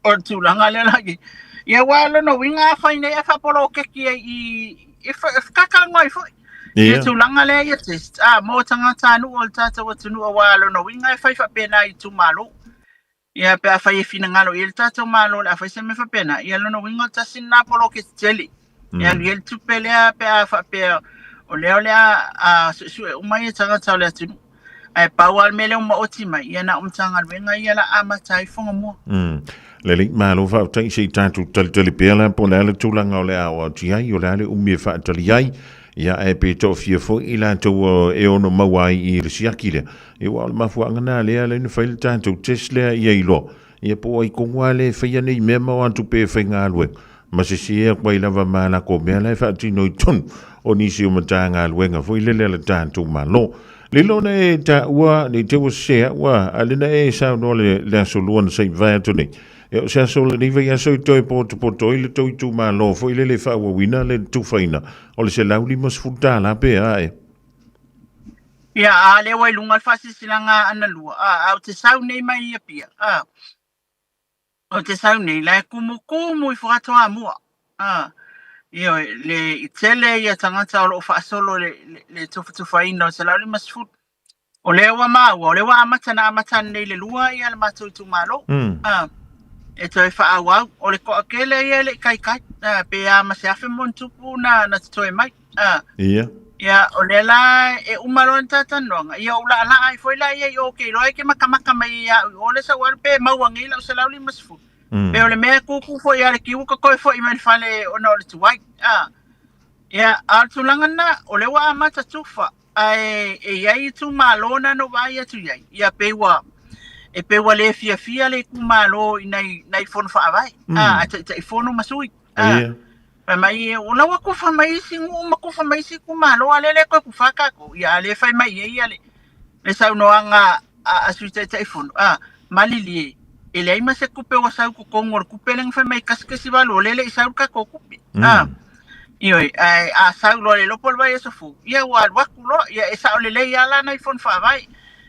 o tūlanga le lagi. Ia walo no winga a whai nei a whapolo keki i kakalangoi foi. Ia tūlanga le ia test. Mō tangata anu o le tata wa tunu a walo no winga e whai whapena i tu malu. Ia pe a whai e fina ngalo i le tata malu le a whai se me whapena. Ia lo no winga o tasin na polo ke teli. Ia li el tupe lea pe a whapea o leo lea a sue umai e tangata o lea tunu. Ai pawal mele uma oti mai. Ia na umtanga luenga ia la amatai fonga mua. Le ling malo fa tai se tatu tali pela po le tūlanga o le awa tiai o le umi fa tali ai ia e pe to fia fo ila to e ono mawai i risiaki le e wa ma fu ngana le ale no fail tatu tesla ia ilo ia po ai kongwale fa ia nei mema wan tu pe fa ngalwe ma se sia kwa ila va mala ko me la fa tino ton o ni si o matanga lwenga fo ile le tatu malo le lona e ta ua ni te o se wa alina e sa no le soluan se va to nei e se so le nive ya so to po ile to tu ma lo fo ile le fa wa wina le tu faina o le se lauli mas futa la pe ai ia a le wai lunga fasi silanga ana lua au te sau nei mai ia pia o te sau nei la kumu i fuato a mua io le itele ia tangata o fa solo le tu faina se lauli mas fut o le wa ma o le wa amata nei le lua ia le matu tu malo e toi whaawau, o le koa kele ia le kai pe a masiafe mon tupu na toi mai. Ia, o le la e umaron tatanonga, ia ula ala ai foi la ia i oke, loa ke makamaka mai ia, o le sawar pe mauangi la o se lauli masfu. Pe o le mea kuku foi ia le kiuka koe foi mai fale ona o le tuwai. Ia, altulanga na, o le wa amata tufa, e iai tu malona no vai atu iai, ia pe wa, e pe wale fia le kumalo nai fono fa vai te fono masui pa mai ona wa ku fa mai si kumalo ale le ko ku fa ka ko ya le fa mai ia le sa no anga a su te fono malili e le ima se kupe wa sa ku kongor kupe leng fa mai kas ke si valo le sa ka ko kupe io a sa lo le lo pol vai so fu ia wa ku lo ia e sa le ia la nai fono fa vai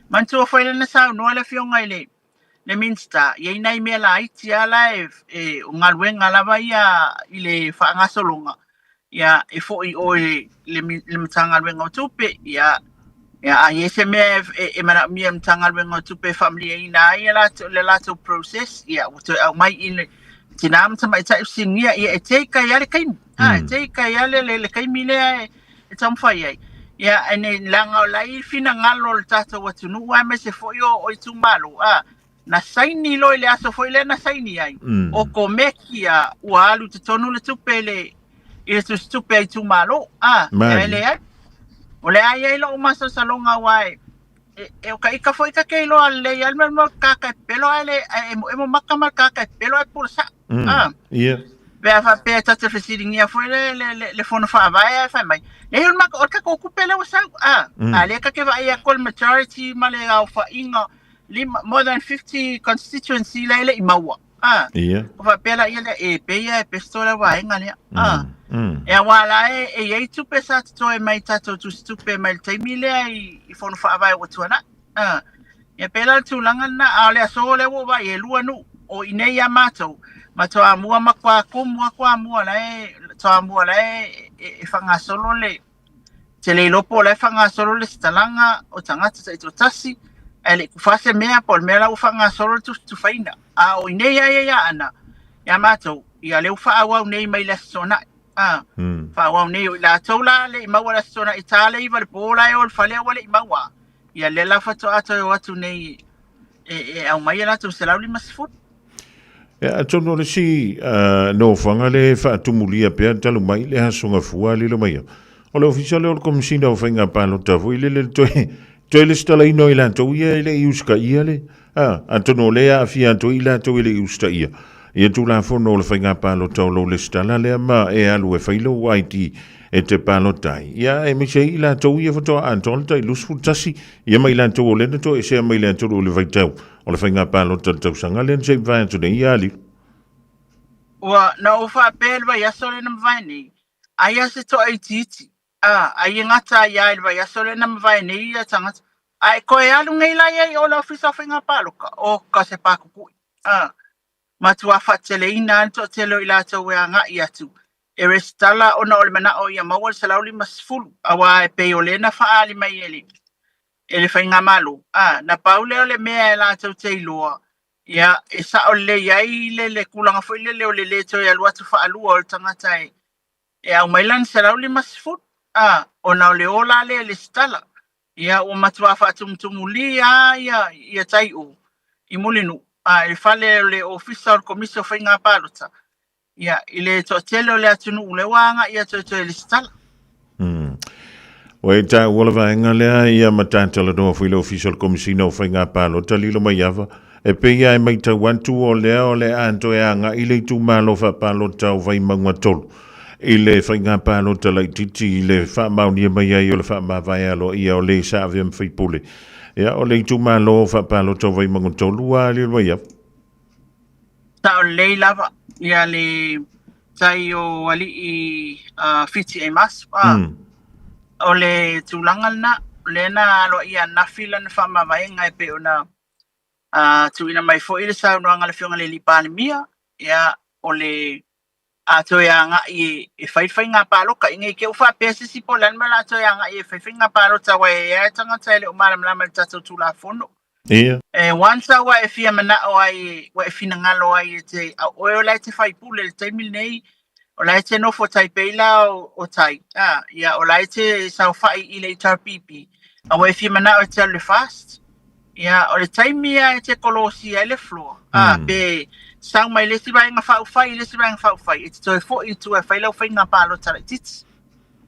mantu foi le sa no le fionga le minsta ye nai me la iti ala e ngalwenga la vai ile fa ngasolonga ya e fo i o le mtanga lwenga tupe ya ye se me e mana mi mtanga lwenga tupe family ina ya la to process ya to mai in tinam tama ita singia e take ya le kai take ya le kai mile e tamfa ya ene langa lai fina ngalo tata watu nu wa me se fo yo o tu malo na saini lo ile aso fo ile na saini ai o ko mekia wa alu te tonu le tupele ile tu stupe tu malo ele ai o le ai lo maso salonga wai e o kai ka foi ka ke lo ale al mo ka pelo ele e mo makama ka pelo e pulsa Ve fa pe ta te fesiringia foi le fono fa vai fa mai. Le un mak orka ko kupele wa sa ale ka ke vai a call majority male au fa inga more than 50 constituency le imawa. Fa pe la ile e pe ya pe stola wa inga le E wala e tupe sa to mai tato tu stupe mai taimi le I fonu fa vai o tuana. E pela tūlanga na a le aso le wo vai e lua nu o inei a mātou. Ma toa mua makwa kumua kwa mua lai, toa mua lai e whangasolo le. Te le lopo lai whangasolo le stalanga o tangata sa ito tasi. E le kufase mea po mea lau whangasolo tu whaina. A o inei a ana. Ia mātou, ia leu whaawau nei mai le sona. Whaawau nei o la taula le I maua le sona I tāle I vale pōla e o le whalea wale I maua. Ia le la fato ato e watu nei au mai ala tu se lau lima sifut. Ya tono le si no fanga le fa tumulia pe talu mai le hasonga fua le mai. O le official o komisina o fenga palo tavu ile le toi le stala ino ila to ia le uska ia le. Antono le a fia to ila to ile usta ia. Ia tu la fono le fenga palo tolo le stala le ma e alu e failo waiti e te palo tai. Ia e mi se ila to ia foto antol tai lusfu tasi ia mai la to le to e se mai la to le vaitau. O le whainga pālo tau sanga len se vai atu nei ali. Ua na o wha pēl vai aso le nam vai nei. Ai ase to ai titi. Ai ngata ai ai vai aso le nam vai nei ia tangata. Ai koe alu ngai lai ai o la ofisa whainga pālo ka. O ka se pākukui. Matua whatele ina anto telo ila tau ea ngai atu. E restala o na ole mana o ia mawal sa lauli masfulu. Awa e peo le na whaali mai ele. Ele whainga malo. Na paule o le mea e la tau teiloa. Ia, e sa o le iai le kulanga fo ile le o le to ia luatu whaalua o le tangata e. E au mailan sa lauli masfut. O na o le ola le stala. Ia, o matua whaatumtumu li ia tai o. I mulinu. E whale o le ofisa o le komisio whainga pālota. Ia, I le to tele o le atunu ule wanga ia to le stala. Wai ta wala vaenga lea ia matantala no fui le official komisina o whainga pālo talilo mai ava. E pe ia e mai ta wantu o lea o le anto e anga I le tu malo wha pālo tau vai maunga tolu. I le whainga pālo talai titi I le wha mauni e mai ai o le wha mawai alo ia o le sa avia mwhai pule. Ia o le tu malo wha pālo tau vai maunga tolu a le mai ava. Ta o le lava ia le tai o wali I fiti e mas. O le tūlanga na, le na alo ia nafila na whamawai ngai pe o na tu ina mai fo ile sa unuanga le fionga le lipane mia, ia o le ato ia nga I whaiwhai ngā pāloka, ingai ke uwha pēsi si po lan mala ato ia nga I whaiwhai ngā pālota wa e tanga tai le o maram lama le tatou tūla fono. Ia. Wansa wa e fia mana o ai, wa e fina ngalo ai te, o e o lai te whaipule le taimil nei, o lai te nofo tai peila o tai. Ia, o lai te sau whai I le tarpipi. A wai fi mana o te le fast. Ia, o le taimia e te kolosi e le floor. Pe, sau mai le si vai ngā whau whai, le si vai ngā whau whai. E te toi fo I tu e whai lau whai ngā pālo tala tits.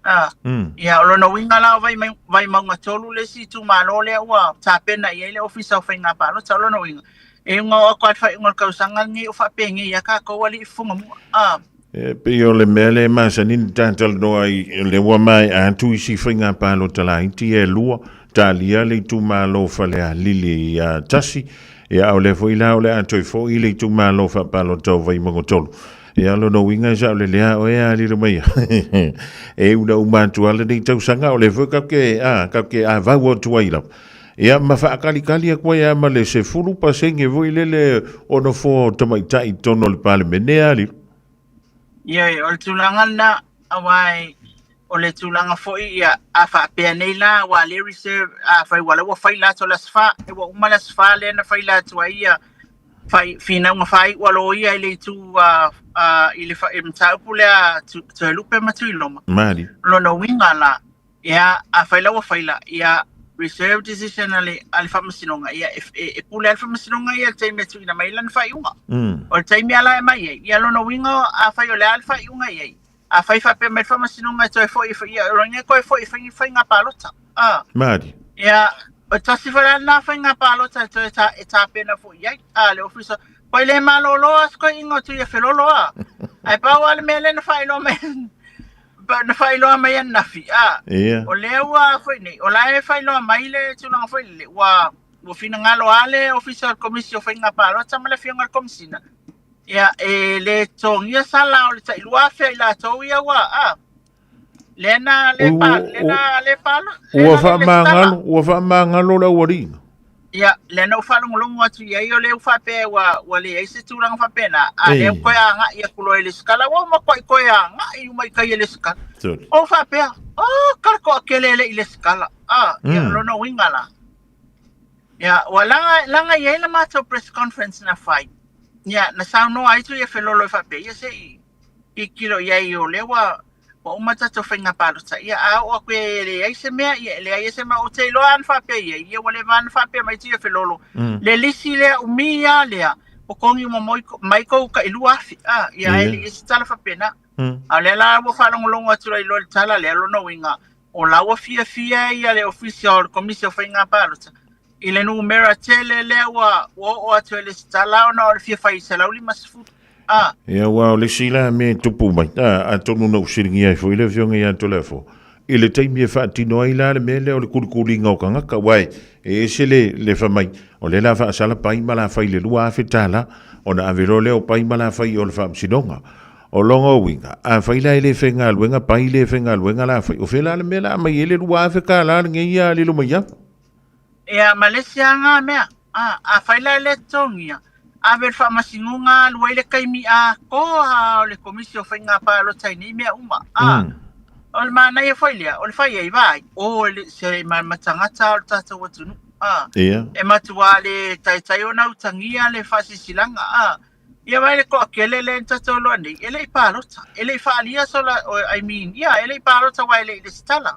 Ia, o lono winga lau vai maunga tolu le si tu malo le ua. Ta pena I le ofisa o whai ngā pālo tala lono winga. E ngā o kwa whai ngā kausanga ngi o whapengi ia ka kawali I funga mua. Pe o le mele masa ni tantal no ai le wa mai antu I si whainga pālo tala iti e lua talia le tu malo whale a lili a tasi e au le fwila o le antoi fo I le tu malo wha pālo tau vai mongotolu e alo no winga sa o le lea o e a lilo mai e una umantu ala ni tau sanga o le fwe kapke a vau o tuaila ia ma whaakalikali a kwa ia ma le se furu pasenge voi lele ono fo tamaitai tono le pale menea lilo. Ia, o le tūlanga na, awai, o le tūlanga foi ia, a whaapea nei la, wa le reserve, a whai wala wa whai lato las wha, e wa umala las wha le na whai lato a ia, whai, whina unga whai, walo ia I le tū, I le whai mtaupu le a tue lupe matu I loma. Mari. Lono winga la, ia, a whai la wa whai la, ia, reserve decision ale whamasinonga, ia, e pule ale whamasinonga ia, teime tu ina mailan whai unga. O le teime ala e mai ia lono winga a whai o le ale whai unga ia, a whai whape mai whamasinonga toi fo I ia, rongia koe fo I whai ngā pālota. Mari. Ia, o tasi whai na whai ngā pālota toi e tā pena fo ia, le ofisa, poi le maloloa sko ingo tu ia wheloloa. Ai pau ale mele na whai lo men. Na whailoa mai an nafi, o lea ua whai nei, o lae whailoa mai le tūnanga whai le, ua whina ngalo ale official komisio whai ngā pālo, tama le whianga komisina. Ia le tongia sala o le tai lua fe la to ia wa lena le palo ua fa mangalo la waringa ia lena u fa longo atu ia yo le u fa pe wa le ai se tulang fa pena le ko ya nga ia kulo le skala wa ma ko ya nga i mai kai le skala o fa pe kar ko kelele le skala ia lo no wingala ia wala langa ia la ma to press conference na fai ia na sa no ai tu ia felolo fa pe ia se i kilo ia yo le wa o mata to fenga palo sa ia o ko le ai se me ia le ai se ma o te lo an fa pe ia wale van fa pe mai tia felolo le lisi le o mia le o kongi mo mai ko ka ilua fi ia ele is tala fa pe na ale la mo fa longo atu le lo tala le lo no winga o la o fia ia le official commission fenga palo sa ile numero tele le o atu le tala no fia fa isa la uli masfu ia wa le sila me tupu mai a tonu no siringi ai foi le fionga ia tolefo ile taimi e fa tino ai la le mele o le kulikuli ngau kanga ka wai e sele le fa mai o le la fa sala pai mala fa ile lua fetala ona avero le o pai mala fa o le fa sinonga o longo winga a fa ile le fenga luenga pai le fenga luenga la fa o fela le mela mai ile lua fe la ngi ia le lu mai ia Malaysia nga me a fa ile le tongia Aver fa masingunga luaile kaimi ko le komisio fainga pa lo taini me uma ol mana ye foilia ol fa ye vai o le se matangata o tata watunu e matuale tai ona utangia le fasi silanga ia vai le ko kelele tata lo ndi ele pa lo ele fa alia sola I mean ele pa lo ta vai le stala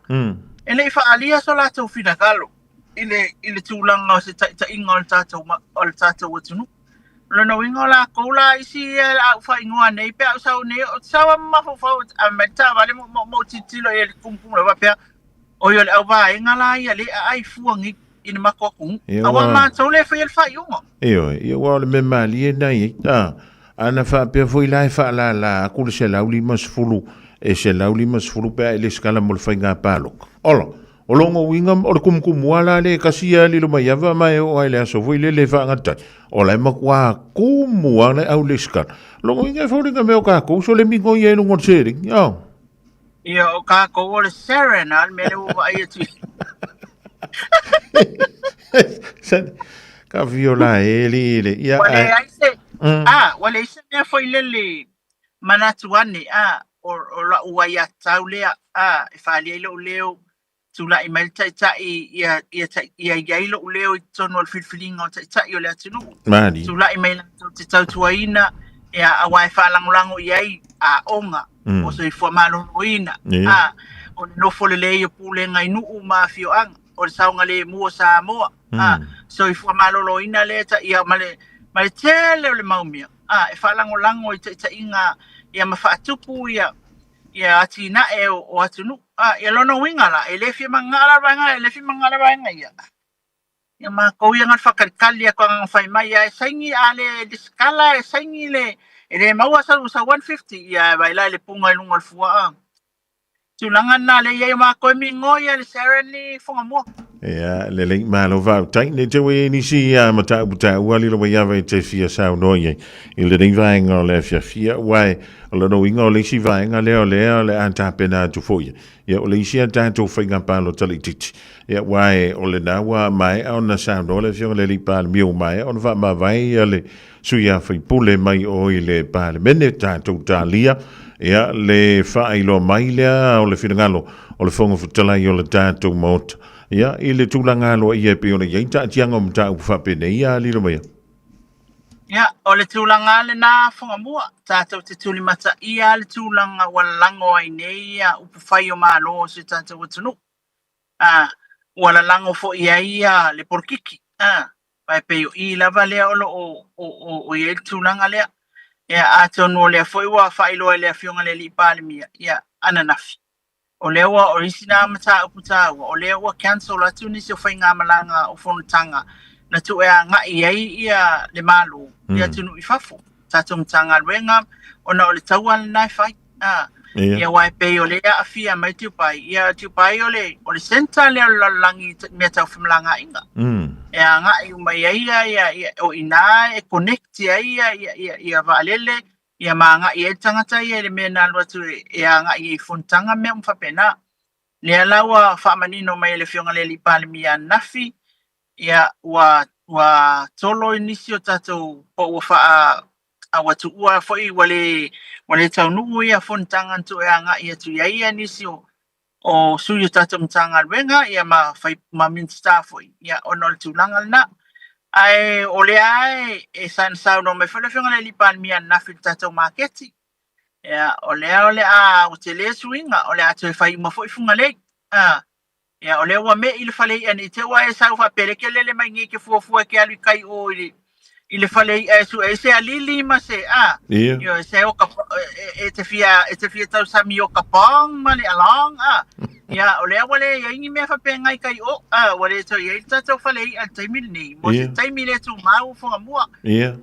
ele fa alia sola to finagalo ile tulanga se ta ingol tata watunu Lono wingola kola isi au fa ingoa nei pe au sau nei o sawa mafo a meta vale mo titilo e kumkum la pe o yo au va ingala ia le ai fuangi in makokung awa ma tole fa il fa yungo io wa le mali nei ana fa pe foi la fa la kul se la uli masfulu e se la uli masfulu pe le skala mo fa nga palok olo o longo winga o kumkum wala le kasia li lo mai ava mai o ai le aso foi le fa ngata o le makwa kumu ana au le ska longo winga foi nga me o ka ko so le mingo ye no ngotse ia o ka ko le serenal me le o ai tu ka viola ele ia ai se wale se me foi le manatuane o la uaya taulea e fa leo tula i mai tai ia yailo uleo i tono al filfilinga o tai o le atinu tula i mai te tautuaina ia a wai whalangulango iai a onga o so i fuamalo roina o le nofo le leo pule ngai nuu ma fio anga o le saunga le mua sa moa so i fuamalo roina le ta ia male tele o le maumia e whalangulango i tai inga ia mawhaatupu ia atina o atunu ia lono wingala ele fi mangala banga ia ma ko ia ngal fakarkali ko ang fai mai ia saingi ale diskala saingi le ele mau sa 150 ia baila le punga lungol fua tulangan na le ia ma ko mi ngoia le sereni fonga mo ia le link malo va tai ne te we ni si mata buta wali lo ia vai te fia sa no ia il de vai ngol fia wai lo no ingo le si vai ngale anta pena tu foi ia o le si anta tu finga palo tali titi ia wai o le nawa mai ona sa no le fio le pal miu mai on va ma vai le suia foi pule mai o ile pal meneta tu talia ia le fa ilo mai le o le finangalo o le fongo futala i o le tatu mot ia ile tulanga lo ia pe ona ia ta tianga mta u fa pe nei ia lilo mai ia o le tulanga le na fonga mua tatu te tuli mata ia le tulanga walango ai nei ia upu fai o malo se tatu watunu wala lango fo ia le porkiki pai pe i lava le o ia tulanga le ia atonu le foi wa fai lo le fionga le li palmia ia ananafi o lewa original mata uputa o lewa cancel la tuni se foi nga malanga o fonutanga na tu e nga ia le malu ia tunu ifafu tatu mtanga wenga ona o le tawal na fai ia wai pe o le afia mai tu pai o le senta le langi meta fumlanga inga nga i mai ia o ina e connect ia valele ia manga ia tangata ia le mena watu ia nga i funtanga me mfapena le lawa fa manino mai le fionga le palmia nafi ia wa tolo inisio tato o fa a watu ua foi wale taunu ia funtanga tu nga ia tu ia inisio o suyu tato mtanga wenga ia ma min staff ia onol tulanga na ai ole ai e san sao no me fele fionga le palmia nafi tato marketi ia ole a utele swinga ole a te fai mo foi funga le ia ole wa me il fale ani te wa sa fa pelekele le mai ngi ke fuafua ke alu kai o ile fale su se alili ma se yo se o ka e te fia tau sami o kapang mali along ia ole wale ia ngi me fa pe ngai kai o wale to ia tau fale al taimil ni mo se taimile tu mau fonga mua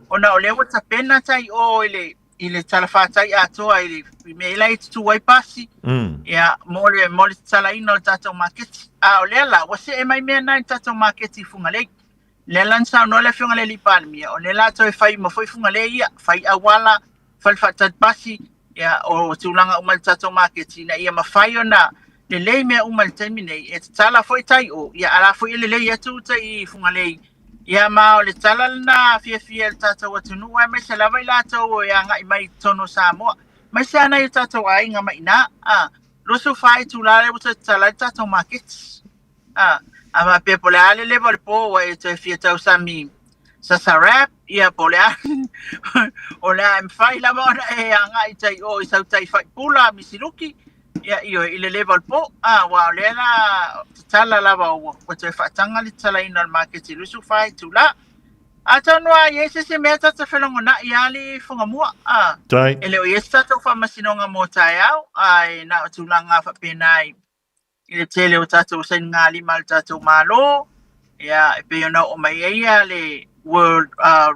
ona ole wa tapena tai o ile talafa tai atoa ile me lai tu wai pasi ia mole tala ino tato market ole la wase e mai me na tato market funga le lansa no le funga le lipalmia o le la to fai mo foi funga le ia fai awala fal fatat pasi ia o tulanga umal tato market na ia mafai ona le me umal termine e tala foi tai o ia ala foi le ia tu tai funga le ia ma o le tala na fia tato watu no mai se lava la to ia nga mai tono samo mai se ana tato ai nga mai na roso fai tu la le tala tato market ama pe polale le volpo e te fia tau sami sa rap ia polale ola am fai la mona e anga i tai o sa tai fai pula misiluki ia io ile le volpo wa le la tala la wa o te fa tanga li tala in al market lusu fai tu la atanwa yese se meta te felongo na iali funga mua ele o yesa to fa masinonga mo tai au ai na tulanga fa penai ile tele o tato sen ngali mal tato malo ia e pe ona o mai ia le world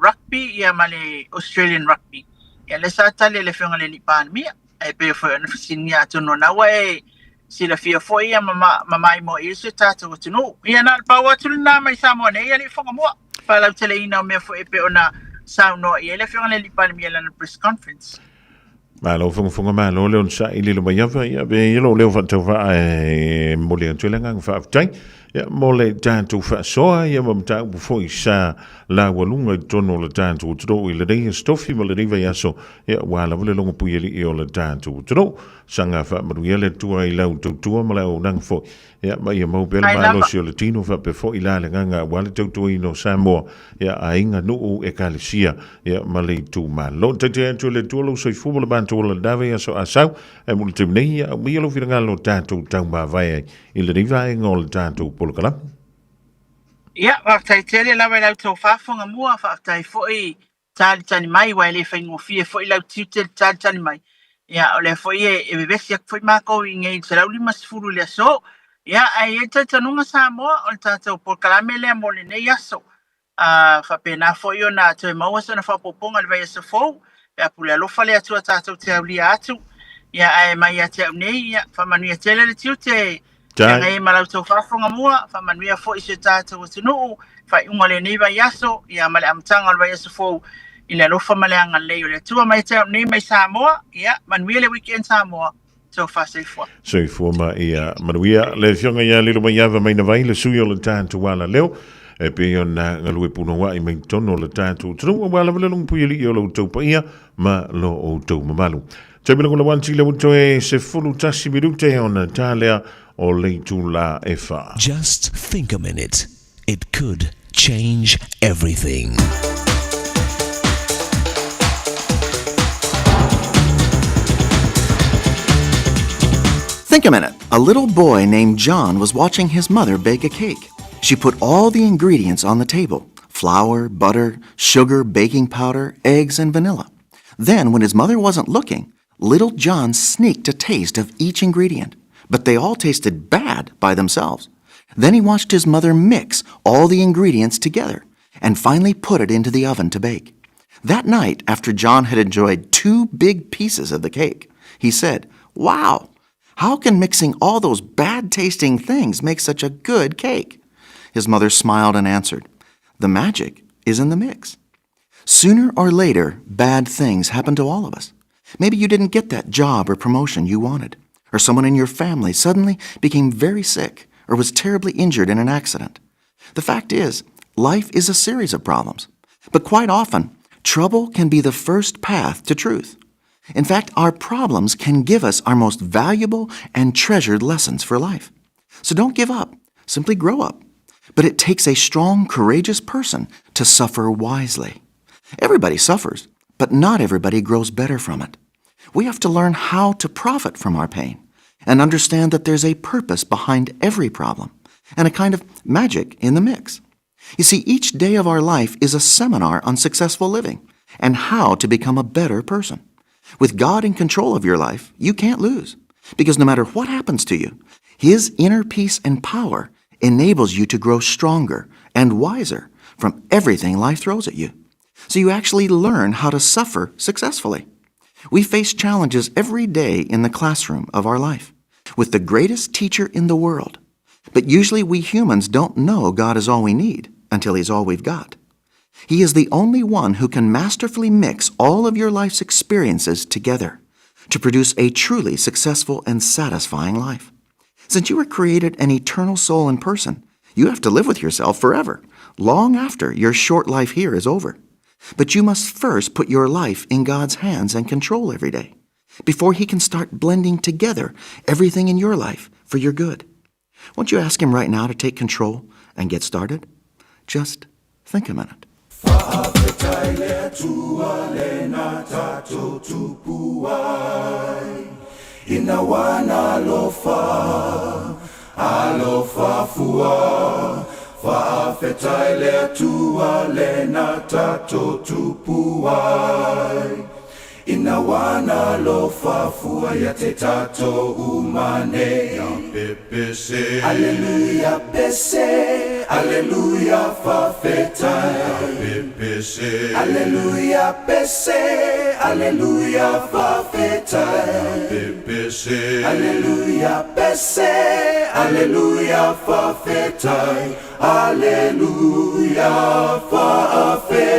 rugby ia male Australian rugby ia le sa tale le fionga le lipan mia e pe fo na fisinia to no na we sila fia fo ia mama mo ise tato to no ia na pa wa tulna mai samo ne ia le fonga mo pa la tele ina me fo e pe ona sa no ia le fionga le lipan mia la press conference Malo funga malo le on sa ile lo mai fa ia be yelo le fa to fa mo le tele ngang fa tai ya mo le tanto fa so ia mo ta fo isa la walunga tono le tanto tro ile dei stofi mo le riva ya so ya wala le longo pu ile o le tanto tro sanga fa mo ile tu ai la tu mo la o nang fo ya ma ia mo bel malo si le tino fa pe fo ila le nganga wala tu ino samo ya ainga no e kalisia ya ma le tu malo te le tu lo so fu mo bantu le dave ya so asau e mo te nei ya mi lo fira ngalo tanto tau ma vai ile riva ngol tanto polkala ia wa tai tele la vai to fa fonga mua fa tai foi tani mai wa le fa ngo fie foi la tutel tani mai ia ole foi e bebesi foi ma ko ngai se la ulima sfuru le so ia ai tanunga sa mo o tato polkala mele mo le nei aso fa pena foi ona te mau sa na fa poponga le vai se fo ia pula lo fa le atu tato te uli atu ia ai mai ate nei ia fa manu ia tele le tute ngai malau to fa fonga mua fa manu ia fo ise tato tunu fa ungale nei vai aso ia male amtanga le vai se fo ile lo fa male anga le le tu mai te nei mai sa mo ia manu le weekend sa mo so fa se fo ma ia manuia le fionga ia lilo mai ava mai na vai le suyo le tanto wala leo e pe ona ngalue puno wa i mai tono le tanto tru wala le long puili o lo to pa ia ma lo o to malu te bila ko le wanti le to e se fulu tasi minute ona talea o le tu la efa. Just think a minute, it could change everything. Think a minute. A little boy named John was watching his mother bake a cake. She put all the ingredients on the table: flour, butter, sugar, baking powder, eggs, and vanilla. Then, when his mother wasn't looking, little John sneaked a taste of each ingredient, but they all tasted bad by themselves. Then he watched his mother mix all the ingredients together and finally put it into the oven to bake. That night, after John had enjoyed 2 big pieces of the cake, he said, "Wow! How can mixing all those bad-tasting things make such a good cake?" His mother smiled and answered, The magic is in the mix. Sooner or later, bad things happen to all of us. Maybe you didn't get that job or promotion you wanted, or someone in your family suddenly became very sick or was terribly injured in an accident. The fact is, life is a series of problems, but quite often, trouble can be the first path to truth. In fact, our problems can give us our most valuable and treasured lessons for life. So don't give up, simply grow up. But it takes a strong, courageous person to suffer wisely. Everybody suffers, but not everybody grows better from it. We have to learn how to profit from our pain and understand that there's a purpose behind every problem and a kind of magic in the mix. You see, each day of our life is a seminar on successful living and how to become a better person. With God in control of your life, you can't lose, because no matter what happens to you, His inner peace and power enables you to grow stronger and wiser from everything life throws at you. So you actually learn how to suffer successfully. We face challenges every day in the classroom of our life with the greatest teacher in the world. But usually we humans don't know God is all we need until He's all we've got. He is the only one who can masterfully mix all of your life's experiences together to produce a truly successful and satisfying life. Since you were created an eternal soul and person, you have to live with yourself forever, long after your short life here is over. But you must first put your life in God's hands and control every day, before He can start blending together everything in your life for your good. Won't you ask Him right now to take control and get started? Just think a minute. Inawana alofa fua Fa'afetai le tua le na tato tupuai Inawana lo fafua ya te tato umane Ya pepese Alleluia pese Alleluia fa'afetai Ya pepese Alleluia pese Alleluia fa'afetai Ya pepese Alleluia pese Alleluia fa'afetai Alleluia fa'afetai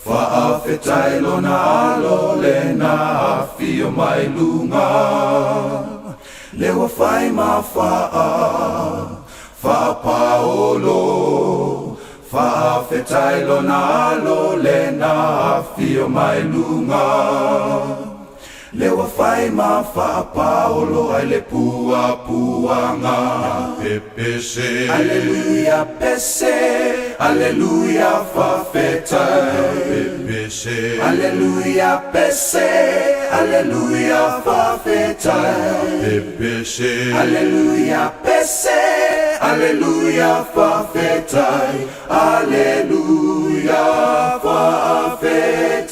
Fa'afetai lona alo le na afio mai lunga Lewa fai ma fa'a paolo Fa'afetai lona alo le na afio mai lunga Lewa fai ma fa'a paolo ai le puanga Pepese Alleluia pese Alleluia fa'afetai Pepese Alleluia pese Alleluia fa'afetai Pepese Alleluia pese Alleluia fa'afetai Alleluia fa'afetai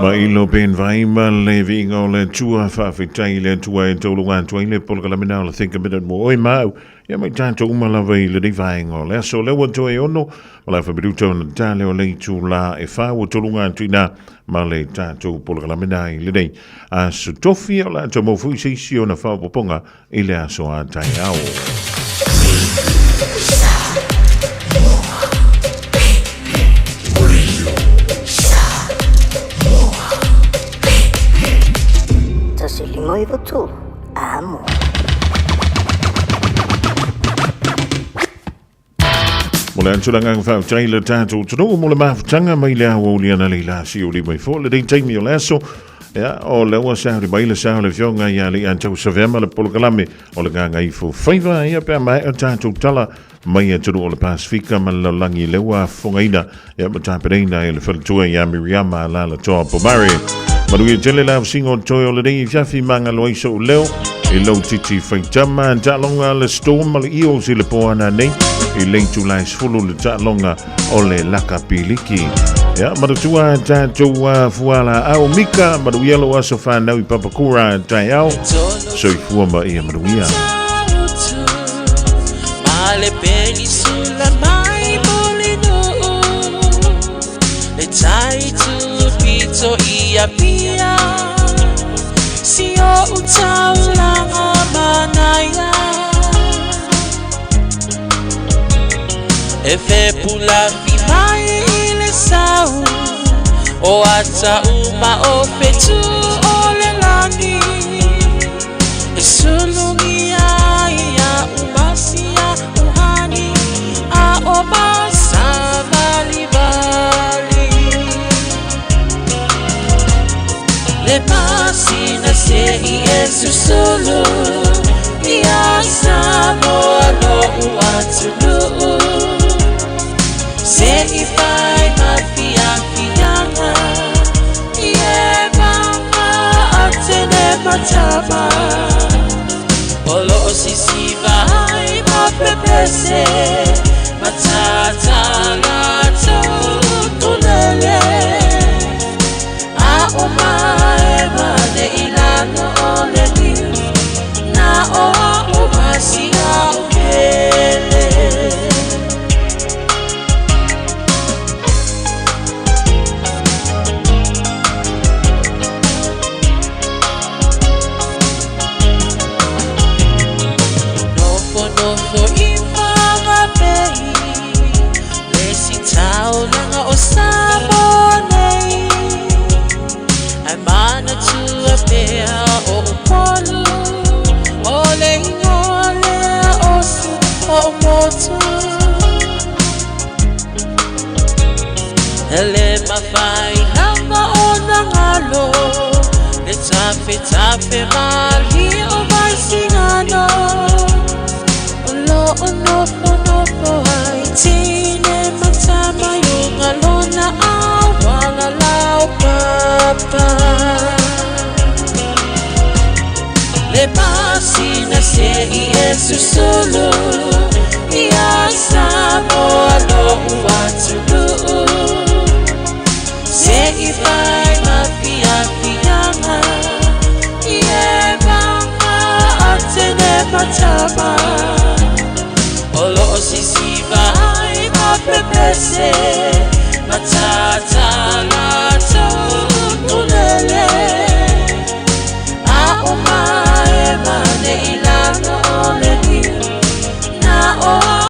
Ma ilo ben vai ma le vinga o le tua whawhitai le tua e tōlunga tua i le polka la mina o le think a minute mo oi mau ia mai tātou umalawa i le rivaenga o le aso lewa tua e ono ma la whabiru tau na tāle o le tū la e whāua tōlunga tuina ma le tātou polka la mina i le nei a su tofi o la tau mofu i seisi o na whaupoponga i le aso a tai au Noivo tu, amo. Mo le antulanga ngā whau tātou tunu, mo le mawhutanga mai le awa uli ana leila si uli mai fo, le dei taimi o le aso, o le ua sauri mai le sao le fionga ia le antau savema le polokalame, o le nganga i fo whaiva ia pia mai o tātou tala, mai tunu o le Pasifika ma le langi le ua whongaina, ia ma tāpereina e le whalitua ia Miriama la la toa pomare. Marui tele la singo toi o le rei fiafi manga loiso leo e lau titi whaitama tālonga le storm ma le io si le poana nei e leitu lai sfulu le tālonga o le laka piliki. Ia, maratua tātou fuala au mika marui alo aso whanau i papakura tai au so i fuama ia maruia. Male penisula mai bolino le tai tu pito ia pia si o utaulanga manaya pe pula fi mai ile sau o ata uma o petu o le lani e sulungi ia umasia uhani a o basa bali bali le pasi na se Yesu solo ia samo no uatulu se ifai mafia fianga ie mama atene matama olo sisi vai mapepese matata lato tunele a omae mane ilano ole liu na o umasia ukele Nofo ifama pei Lesi tau langa o sabonei Ai mana tua pea o upolu Ole ingole o su o motu Ele mawhai hanga o nangalo Le tape mali o mai singano Nofo ai tine matama yung alona awala lau papa Le pasi na se Yesu solo ia samo alo uatulu se ifai mafia fianga ie mama atene matama Olo sisi vai mapepese matata la